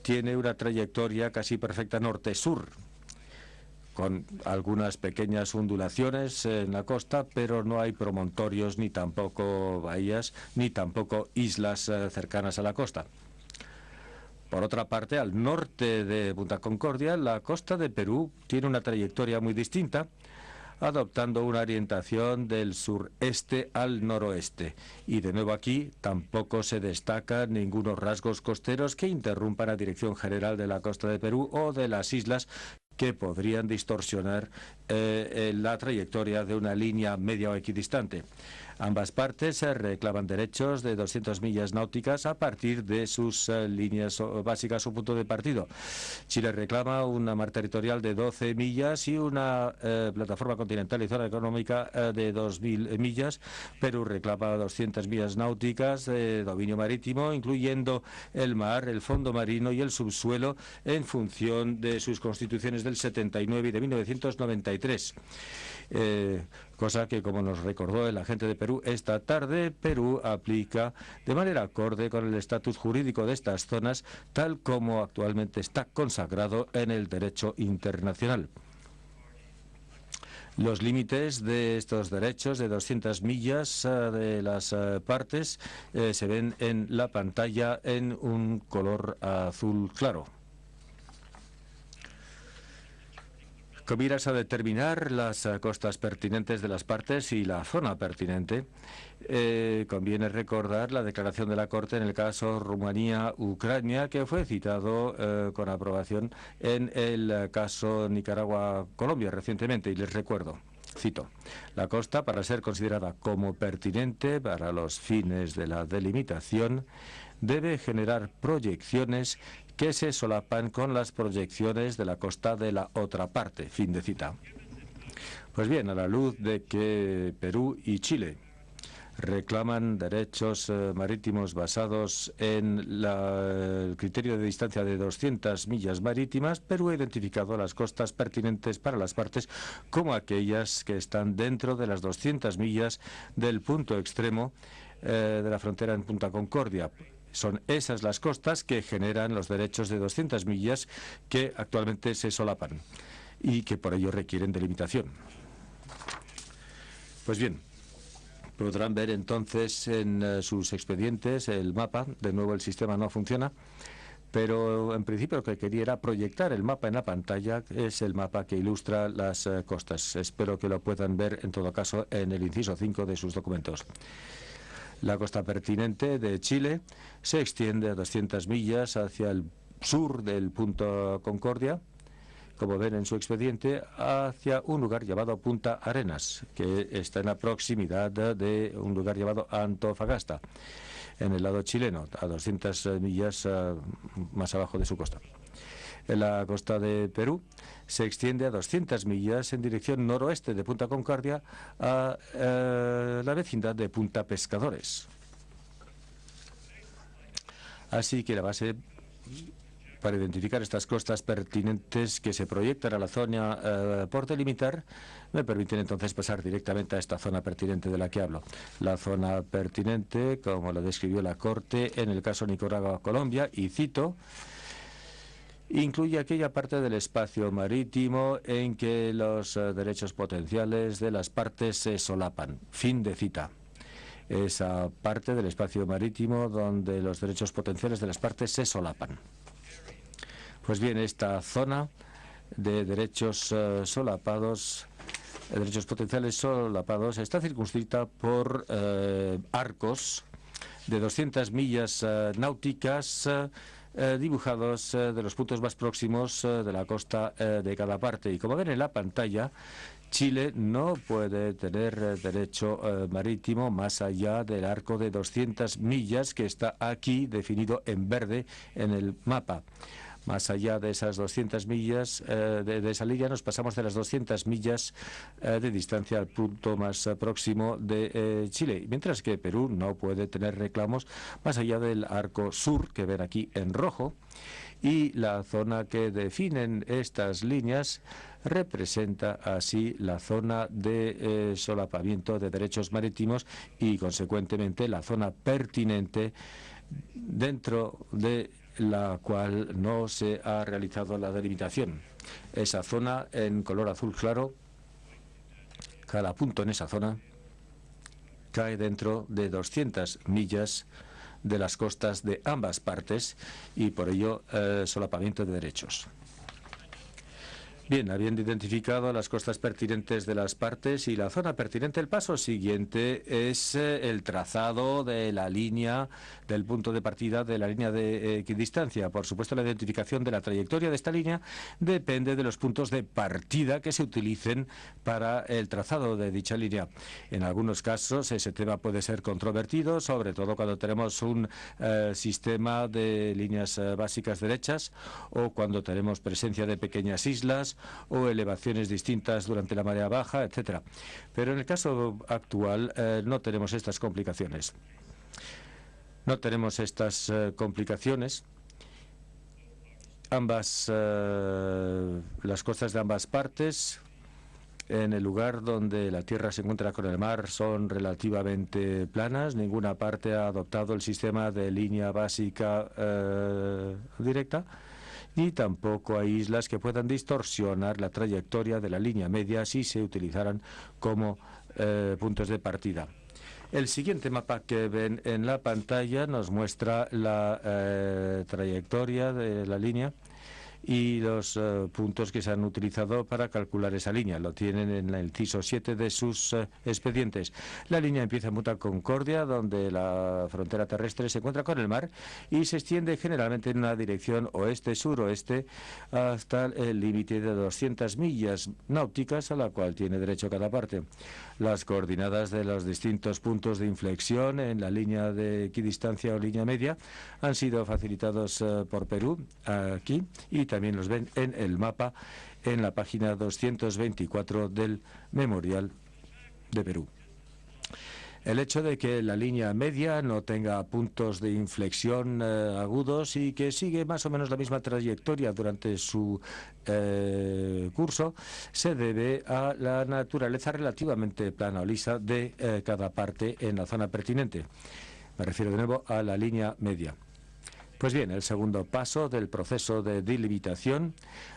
Speaker 1: tiene una trayectoria casi perfecta norte-sur, con algunas pequeñas ondulaciones en la costa, pero no hay promontorios, ni tampoco bahías, ni tampoco islas cercanas a la costa. Por otra parte, al norte de Punta Concordia, la costa de Perú tiene una trayectoria muy distinta, adoptando una orientación del sureste al noroeste. Y de nuevo aquí tampoco se destacan ningunos rasgos costeros que interrumpan la dirección general de la costa de Perú o de las islas que podrían distorsionar la trayectoria de una línea media o equidistante. Ambas partes reclaman derechos de 200 millas náuticas a partir de sus líneas básicas o punto de partido. Chile reclama una mar territorial de 12 millas y una plataforma continental y zona económica de 2.000 millas. Perú reclama 200 millas náuticas de dominio marítimo, incluyendo el mar, el fondo marino y el subsuelo, en función de sus constituciones del 79 y de 1993. Cosa que, como nos recordó el agente de Perú esta tarde, Perú aplica de manera acorde con el estatus jurídico de estas zonas, tal como actualmente está consagrado en el derecho internacional. Los límites de estos derechos de 200 millas de las partes se ven en la pantalla en un color azul claro. Con miras a determinar las costas pertinentes de las partes y la zona pertinente, conviene recordar la declaración de la Corte en el caso Rumanía-Ucrania, que fue citado con aprobación en el caso Nicaragua-Colombia recientemente, y les recuerdo. Cito: la costa, para ser considerada como pertinente para los fines de la delimitación, debe generar proyecciones que se solapan con las proyecciones de la costa de la otra parte. Fin de cita. Pues bien, a la luz de que Perú y Chile reclaman derechos marítimos basados en el criterio de distancia de 200 millas marítimas, Perú ha identificado las costas pertinentes para las partes como aquellas que están dentro de las 200 millas del punto extremo de la frontera en Punta Concordia. Son esas las costas que generan los derechos de 200 millas que actualmente se solapan y que por ello requieren delimitación. Pues bien, podrán ver entonces en sus expedientes el mapa. De nuevo, el sistema no funciona, pero en principio lo que quería era proyectar el mapa en la pantalla. Es el mapa que ilustra las costas. Espero que lo puedan ver en todo caso en el inciso 5 de sus documentos. La costa pertinente de Chile se extiende a 200 millas hacia el sur del punto Concordia, como ven en su expediente, hacia un lugar llamado Punta Arenas, que está en la proximidad de un lugar llamado Antofagasta, en el lado chileno, a 200 millas más abajo de su costa. La costa de Perú se extiende a 200 millas en dirección noroeste de Punta Concordia a la vecindad de Punta Pescadores. Así que la base para identificar estas costas pertinentes que se proyectan a la zona por delimitar me permiten entonces pasar directamente a esta zona pertinente de la que hablo. La zona pertinente, como lo describió la Corte en el caso Nicaragua-Colombia, y cito: incluye aquella parte del espacio marítimo en que los derechos potenciales de las partes se solapan. Fin de cita. Esa parte del espacio marítimo donde los derechos potenciales de las partes se solapan. Pues bien, esta zona de derechos solapados, derechos potenciales solapados, está circunscrita por arcos de 200 millas náuticas dibujados de los puntos más próximos de la costa de cada parte. Y como ven en la pantalla, Chile no puede tener derecho marítimo más allá del arco de 200 millas que está aquí definido en verde en el mapa. Más allá de esas 200 millas, de esa línea, nos pasamos de las 200 millas de distancia al punto más próximo de Chile, mientras que Perú no puede tener reclamos más allá del arco sur, que ven aquí en rojo, y la zona que definen estas líneas representa así la zona de solapamiento de derechos marítimos y, consecuentemente, la zona pertinente dentro de la cual no se ha realizado la delimitación. Esa zona en color azul claro, cada punto en esa zona cae dentro de 200 millas de las costas de ambas partes y por ello solapamiento de derechos. Bien, habiendo identificado las costas pertinentes de las partes y la zona pertinente, el paso siguiente es el trazado de la línea, del punto de partida de la línea de equidistancia. Por supuesto, la identificación de la trayectoria de esta línea depende de los puntos de partida que se utilicen para el trazado de dicha línea. En algunos casos ese tema puede ser controvertido, sobre todo cuando tenemos un sistema de líneas básicas derechas o cuando tenemos presencia de pequeñas islas o elevaciones distintas durante la marea baja, etcétera. Pero en el caso actual no tenemos estas complicaciones. No tenemos estas complicaciones. Las costas de ambas partes, en el lugar donde la tierra se encuentra con el mar, son relativamente planas. Ninguna parte ha adoptado el sistema de línea básica directa. Y tampoco hay islas que puedan distorsionar la trayectoria de la línea media si se utilizaran como puntos de partida. El siguiente mapa que ven en la pantalla nos muestra la trayectoria de la línea y los puntos que se han utilizado para calcular esa línea. Lo tienen en el CISO 7 de sus expedientes. La línea empieza en Punta Concordia, donde la frontera terrestre se encuentra con el mar y se extiende generalmente en una dirección oeste-suroeste hasta el límite de 200 millas náuticas a la cual tiene derecho cada parte. Las coordenadas de los distintos puntos de inflexión en la línea de equidistancia o línea media han sido facilitados por Perú aquí y también los ven en el mapa en la página 224 del Memorial de Perú. El hecho de que la línea media no tenga puntos de inflexión agudos y que sigue más o menos la misma trayectoria durante su curso se debe a la naturaleza relativamente plana o lisa de cada parte en la zona pertinente. Me refiero de nuevo a la línea media. Pues bien, el segundo paso del proceso de delimitación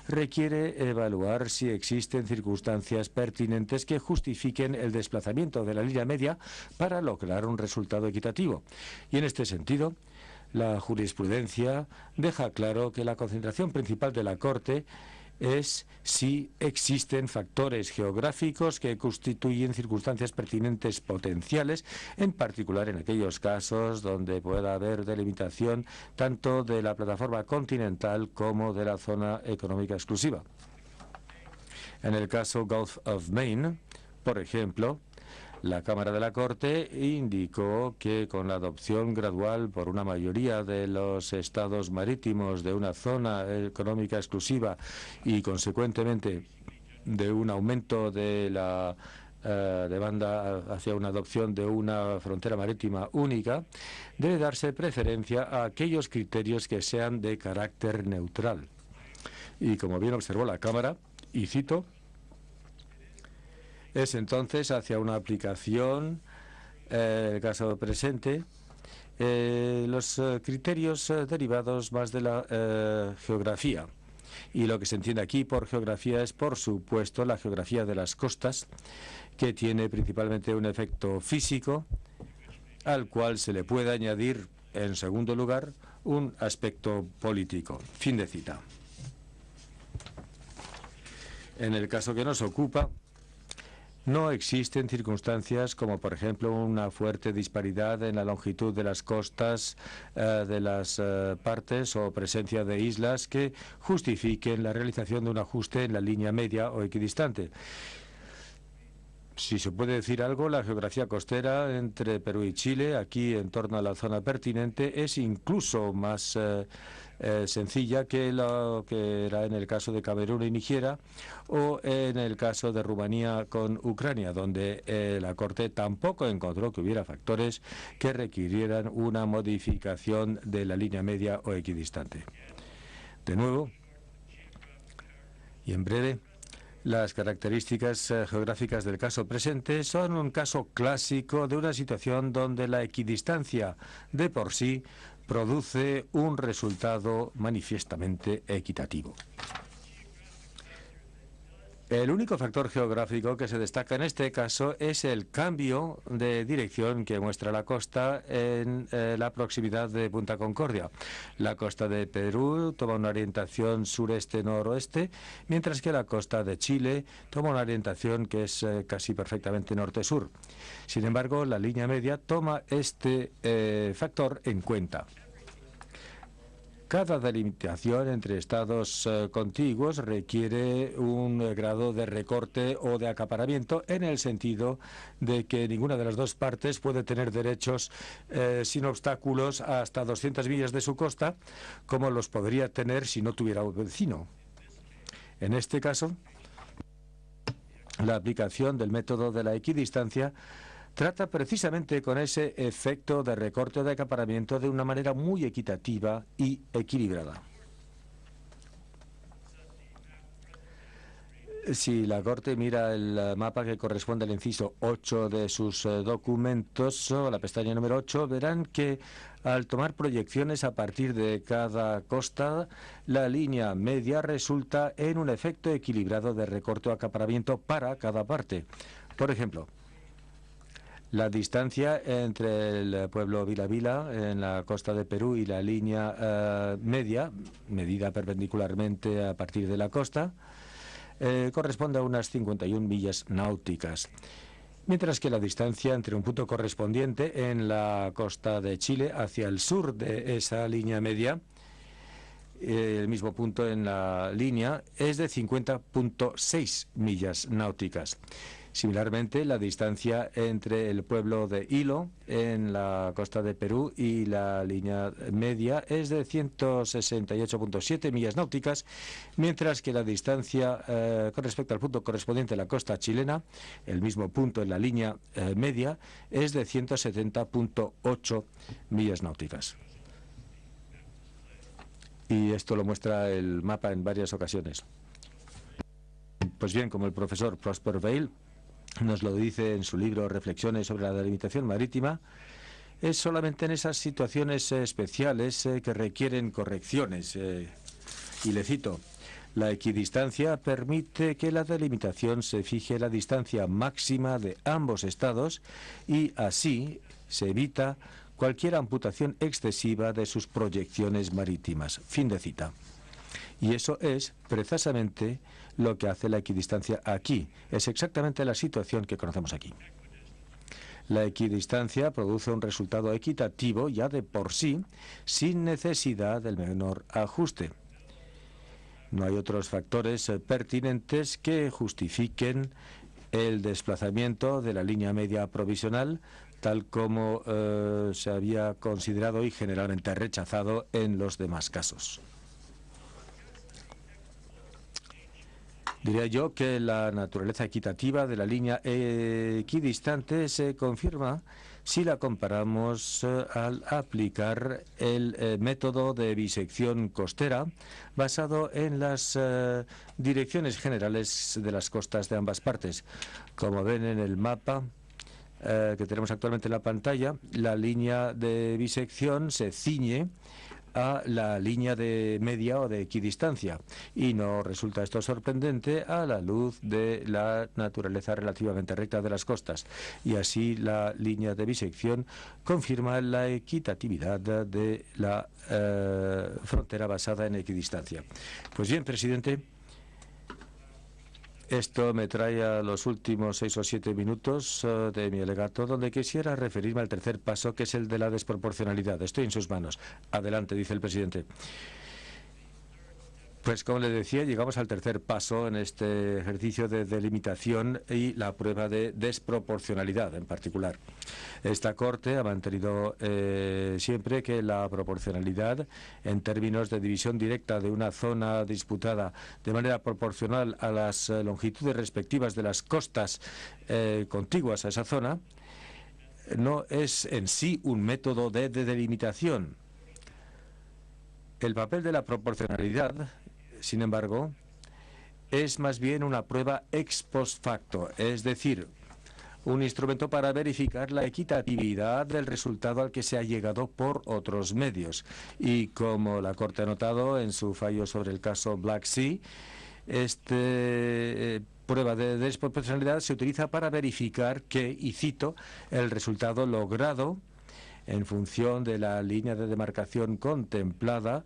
Speaker 1: requiere evaluar si existen circunstancias pertinentes que justifiquen el desplazamiento de la línea media para lograr un resultado equitativo. Y en este sentido, la jurisprudencia deja claro que la concentración principal de la Corte es si existen factores geográficos que constituyen circunstancias pertinentes potenciales, en particular en aquellos casos donde pueda haber delimitación tanto de la plataforma continental como de la zona económica exclusiva. En el caso Gulf of Maine, por ejemplo, la Cámara de la Corte indicó que con la adopción gradual por una mayoría de los estados marítimos de una zona económica exclusiva y, consecuentemente, de un aumento de la demanda hacia una adopción de una frontera marítima única, debe darse preferencia a aquellos criterios que sean de carácter neutral. Y, como bien observó la Cámara, y cito, es entonces hacia una aplicación, el caso presente, los criterios derivados más de la geografía. Y lo que se entiende aquí por geografía es, por supuesto, la geografía de las costas, que tiene principalmente un efecto físico, al cual se le puede añadir, en segundo lugar, un aspecto político. Fin de cita. En el caso que nos ocupa, no existen circunstancias como, por ejemplo, una fuerte disparidad en la longitud de las costas de las partes o presencia de islas que justifiquen la realización de un ajuste en la línea media o equidistante. Si se puede decir algo, la geografía costera entre Perú y Chile, aquí en torno a la zona pertinente, es incluso más sencilla que lo que era en el caso de Camerún y Nigeria o en el caso de Rumanía con Ucrania, donde la Corte tampoco encontró que hubiera factores que requirieran una modificación de la línea media o equidistante. De nuevo, y en breve, las características geográficas del caso presente son un caso clásico de una situación donde la equidistancia de por sí produce un resultado manifiestamente equitativo. El único factor geográfico que se destaca en este caso es el cambio de dirección que muestra la costa en la proximidad de Punta Concordia. La costa de Perú toma una orientación sureste-noroeste, mientras que la costa de Chile toma una orientación que es casi perfectamente norte-sur. Sin embargo, la línea media toma este factor en cuenta. Cada delimitación entre estados contiguos requiere un grado de recorte o de acaparamiento en el sentido de que ninguna de las dos partes puede tener derechos sin obstáculos hasta 200 millas de su costa, como los podría tener si no tuviera un vecino. En este caso, la aplicación del método de la equidistancia trata precisamente con ese efecto de recorte o de acaparamiento de una manera muy equitativa y equilibrada. Si la Corte mira el mapa que corresponde al inciso 8 de sus documentos, o la pestaña número 8, verán que al tomar proyecciones a partir de cada costa, la línea media resulta en un efecto equilibrado de recorte o acaparamiento para cada parte. Por ejemplo, la distancia entre el pueblo Vila Vila en la costa de Perú y la línea media, medida perpendicularmente a partir de la costa, corresponde a unas 51 millas náuticas. Mientras que la distancia entre un punto correspondiente en la costa de Chile hacia el sur de esa línea media, el mismo punto en la línea, es de 50.6 millas náuticas. Similarmente, la distancia entre el pueblo de Hilo, en la costa de Perú, y la línea media es de 168.7 millas náuticas, mientras que la distancia con respecto al punto correspondiente a la costa chilena, el mismo punto en la línea media, es de 170.8 millas náuticas. Y esto lo muestra el mapa en varias ocasiones. Pues bien, como el profesor Prosper Veil nos lo dice en su libro Reflexiones sobre la delimitación marítima, es solamente en esas situaciones especiales que requieren correcciones. Y le cito: la equidistancia permite que la delimitación se fije la distancia máxima de ambos estados y así se evita cualquier amputación excesiva de sus proyecciones marítimas. Fin de cita. Y eso es precisamente lo que hace la equidistancia aquí. Es exactamente la situación que conocemos aquí. La equidistancia produce un resultado equitativo ya de por sí, sin necesidad del menor ajuste. No hay otros factores pertinentes que justifiquen el desplazamiento de la línea media provisional, tal como se había considerado y generalmente rechazado en los demás casos. Diría yo que la naturaleza equitativa de la línea equidistante se confirma si la comparamos al aplicar el método de bisección costera basado en las direcciones generales de las costas de ambas partes. Como ven en el mapa que tenemos actualmente en la pantalla, la línea de bisección se ciñe a la línea de media o de equidistancia, y no resulta esto sorprendente a la luz de la naturaleza relativamente recta de las costas, y así la línea de bisección confirma la equitatividad de la frontera basada en equidistancia. Pues bien, presidente, esto me trae a los últimos 6 o 7 minutos de mi alegato, donde quisiera referirme al tercer paso, que es el de la desproporcionalidad. Estoy en sus manos. Adelante, dice el presidente. Pues como les decía, llegamos al tercer paso en este ejercicio de delimitación y la prueba de desproporcionalidad en particular. Esta Corte ha mantenido siempre que la proporcionalidad en términos de división directa de una zona disputada de manera proporcional a las longitudes respectivas de las costas contiguas a esa zona no es en sí un método de delimitación. El papel de la proporcionalidad, sin embargo, es más bien una prueba ex post facto, es decir, un instrumento para verificar la equitatividad del resultado al que se ha llegado por otros medios. Y como la Corte ha notado en su fallo sobre el caso Black Sea, esta prueba de desproporcionalidad se utiliza para verificar que, y cito, el resultado logrado en función de la línea de demarcación contemplada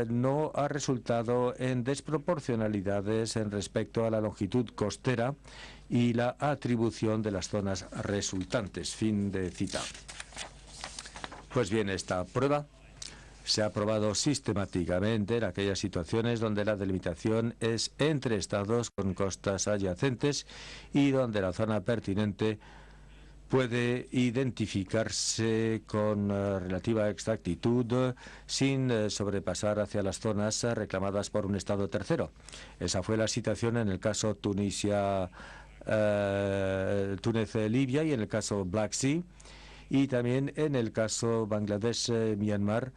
Speaker 1: no ha resultado en desproporcionalidades en respecto a la longitud costera y la atribución de las zonas resultantes. Fin de cita. Pues bien, esta prueba se ha probado sistemáticamente en aquellas situaciones donde la delimitación es entre estados con costas adyacentes y donde la zona pertinente puede identificarse con relativa exactitud sin sobrepasar hacia las zonas reclamadas por un Estado tercero. Esa fue la situación en el caso Túnez-Libia y en el caso Black Sea, y también en el caso Bangladesh-Myanmar,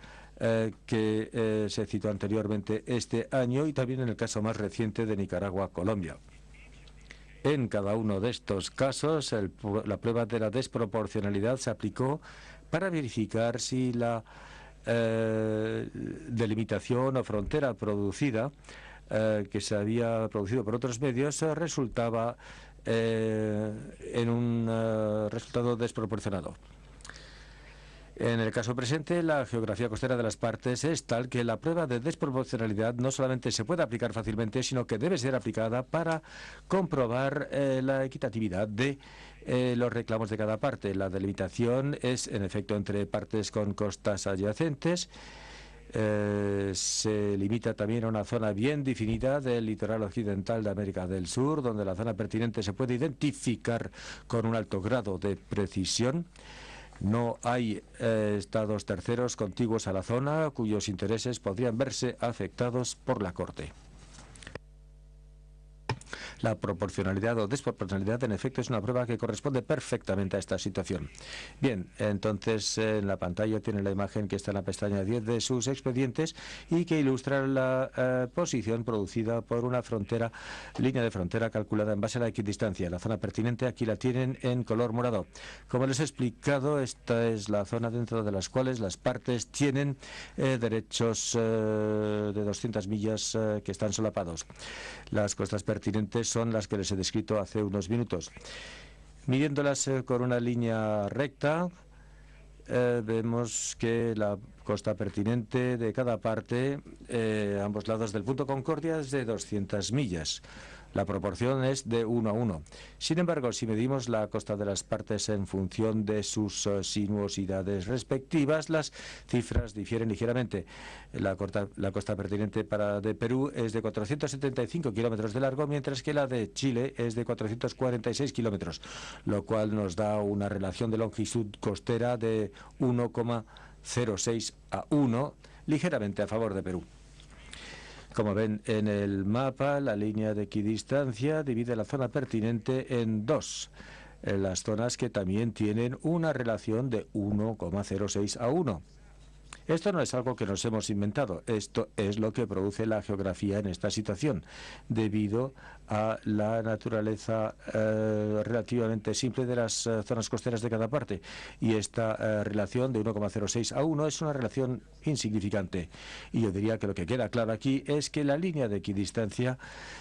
Speaker 1: que se citó anteriormente este año, y también en el caso más reciente de Nicaragua-Colombia. En cada uno de estos casos, la prueba de la desproporcionalidad se aplicó para verificar si la delimitación o frontera producida, que se había producido por otros medios, resultaba en un resultado desproporcionado. En el caso presente, la geografía costera de las partes es tal que la prueba de desproporcionalidad no solamente se puede aplicar fácilmente, sino que debe ser aplicada para comprobar la equitatividad de los reclamos de cada parte. La delimitación es, en efecto, entre partes con costas adyacentes. Se limita también a una zona bien definida del litoral occidental de América del Sur, donde la zona pertinente se puede identificar con un alto grado de precisión. No hay estados terceros contiguos a la zona cuyos intereses podrían verse afectados por la Corte. La proporcionalidad o desproporcionalidad, en efecto, es una prueba que corresponde perfectamente a esta situación. Bien, entonces en la pantalla tiene la imagen que está en la pestaña 10 de sus expedientes y que ilustra la posición producida por una línea de frontera calculada en base a la equidistancia. La zona pertinente aquí la tienen en color morado. Como les he explicado, esta es la zona dentro de las cuales las partes tienen derechos de 200 millas que están solapados. Las costas pertinentes son las que les he descrito hace unos minutos. Midiéndolas con una línea recta, vemos que la costa pertinente de cada parte, a ambos lados del punto Concordia, es de 200 millas. La proporción es de 1 a 1. Sin embargo, si medimos la costa de las partes en función de sus sinuosidades respectivas, las cifras difieren ligeramente. La costa pertinente de Perú es de 475 kilómetros de largo, mientras que la de Chile es de 446 kilómetros, lo cual nos da una relación de longitud costera de 1,06 a 1, ligeramente a favor de Perú. Como ven en el mapa, la línea de equidistancia divide la zona pertinente en dos, las zonas que también tienen una relación de 1,06 a 1. Esto no es algo que nos hemos inventado, esto es lo que produce la geografía en esta situación, debido a la naturaleza relativamente simple de las zonas costeras de cada parte. Y esta relación de 1,06 a 1 es una relación insignificante. Y yo diría que lo que queda claro aquí es que la línea de equidistancia,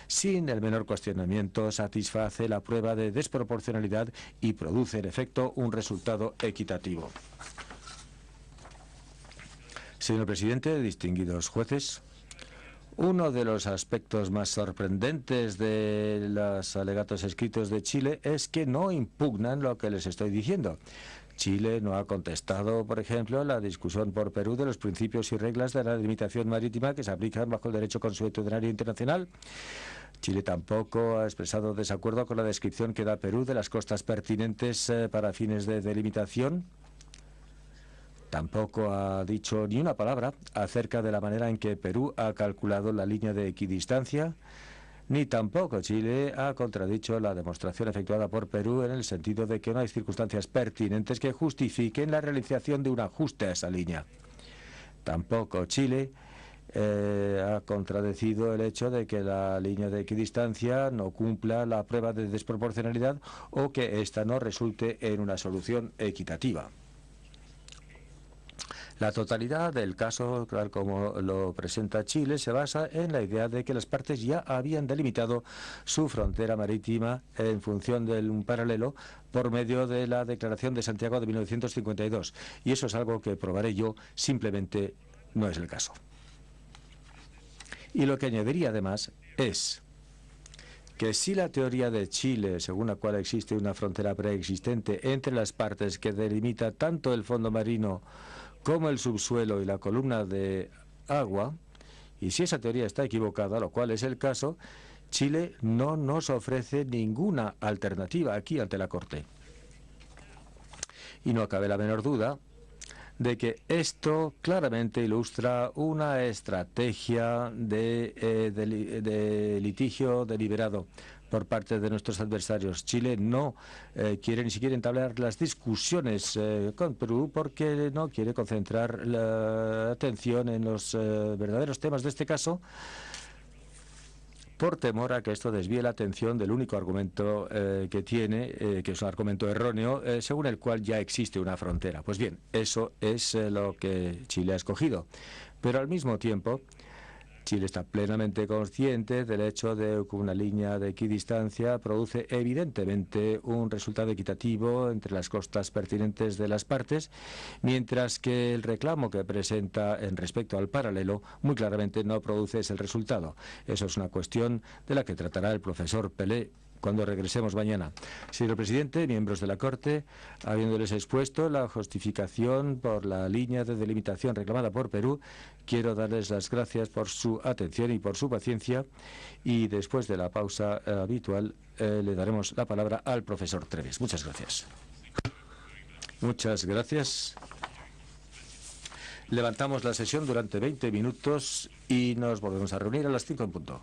Speaker 1: sin el menor cuestionamiento, satisface la prueba de desproporcionalidad y produce, en efecto, un resultado equitativo. Señor presidente, distinguidos jueces, uno de los aspectos más sorprendentes de los alegatos escritos de Chile es que no impugnan lo que les estoy diciendo. Chile no ha contestado, por ejemplo, la discusión por Perú de los principios y reglas de la delimitación marítima que se aplican bajo el derecho consuetudinario internacional. Chile tampoco ha expresado desacuerdo con la descripción que da Perú de las costas pertinentes para fines de delimitación. Tampoco ha dicho ni una palabra acerca de la manera en que Perú ha calculado la línea de equidistancia, ni tampoco Chile ha contradicho la demostración efectuada por Perú en el sentido de que no hay circunstancias pertinentes que justifiquen la realización de un ajuste a esa línea. Tampoco Chile ha contradecido el hecho de que la línea de equidistancia no cumpla la prueba de desproporcionalidad o que ésta no resulte en una solución equitativa. La totalidad del caso, tal como lo presenta Chile, se basa en la idea de que las partes ya habían delimitado su frontera marítima en función de un paralelo por medio de la Declaración de Santiago de 1952. Y eso es algo que probaré yo, simplemente no es el caso. Y lo que añadiría además es que si la teoría de Chile, según la cual existe una frontera preexistente entre las partes que delimita tanto el fondo marino como el subsuelo y la columna de agua, y si esa teoría está equivocada, lo cual es el caso, Chile no nos ofrece ninguna alternativa aquí ante la Corte. Y no cabe la menor duda de que esto claramente ilustra una estrategia de litigio deliberado por parte de nuestros adversarios. Chile no quiere ni siquiera entablar las discusiones con Perú porque no quiere concentrar la atención en los verdaderos temas de este caso, por temor a que esto desvíe la atención del único argumento que tiene, que es un argumento erróneo, según el cual ya existe una frontera. Pues bien, eso es lo que Chile ha escogido. Pero al mismo tiempo, Chile está plenamente consciente del hecho de que una línea de equidistancia produce evidentemente un resultado equitativo entre las costas pertinentes de las partes, mientras que el reclamo que presenta en respecto al paralelo muy claramente no produce ese resultado. Eso es una cuestión de la que tratará el profesor Pelé cuando regresemos mañana. Señor presidente, miembros de la Corte, habiéndoles expuesto la justificación por la línea de delimitación reclamada por Perú, quiero darles las gracias por su atención y por su paciencia, y después de la pausa habitual le daremos la palabra al profesor Treves. Muchas gracias. Muchas gracias. Levantamos la sesión durante 20 minutos y nos volvemos a reunir a las 5 en punto.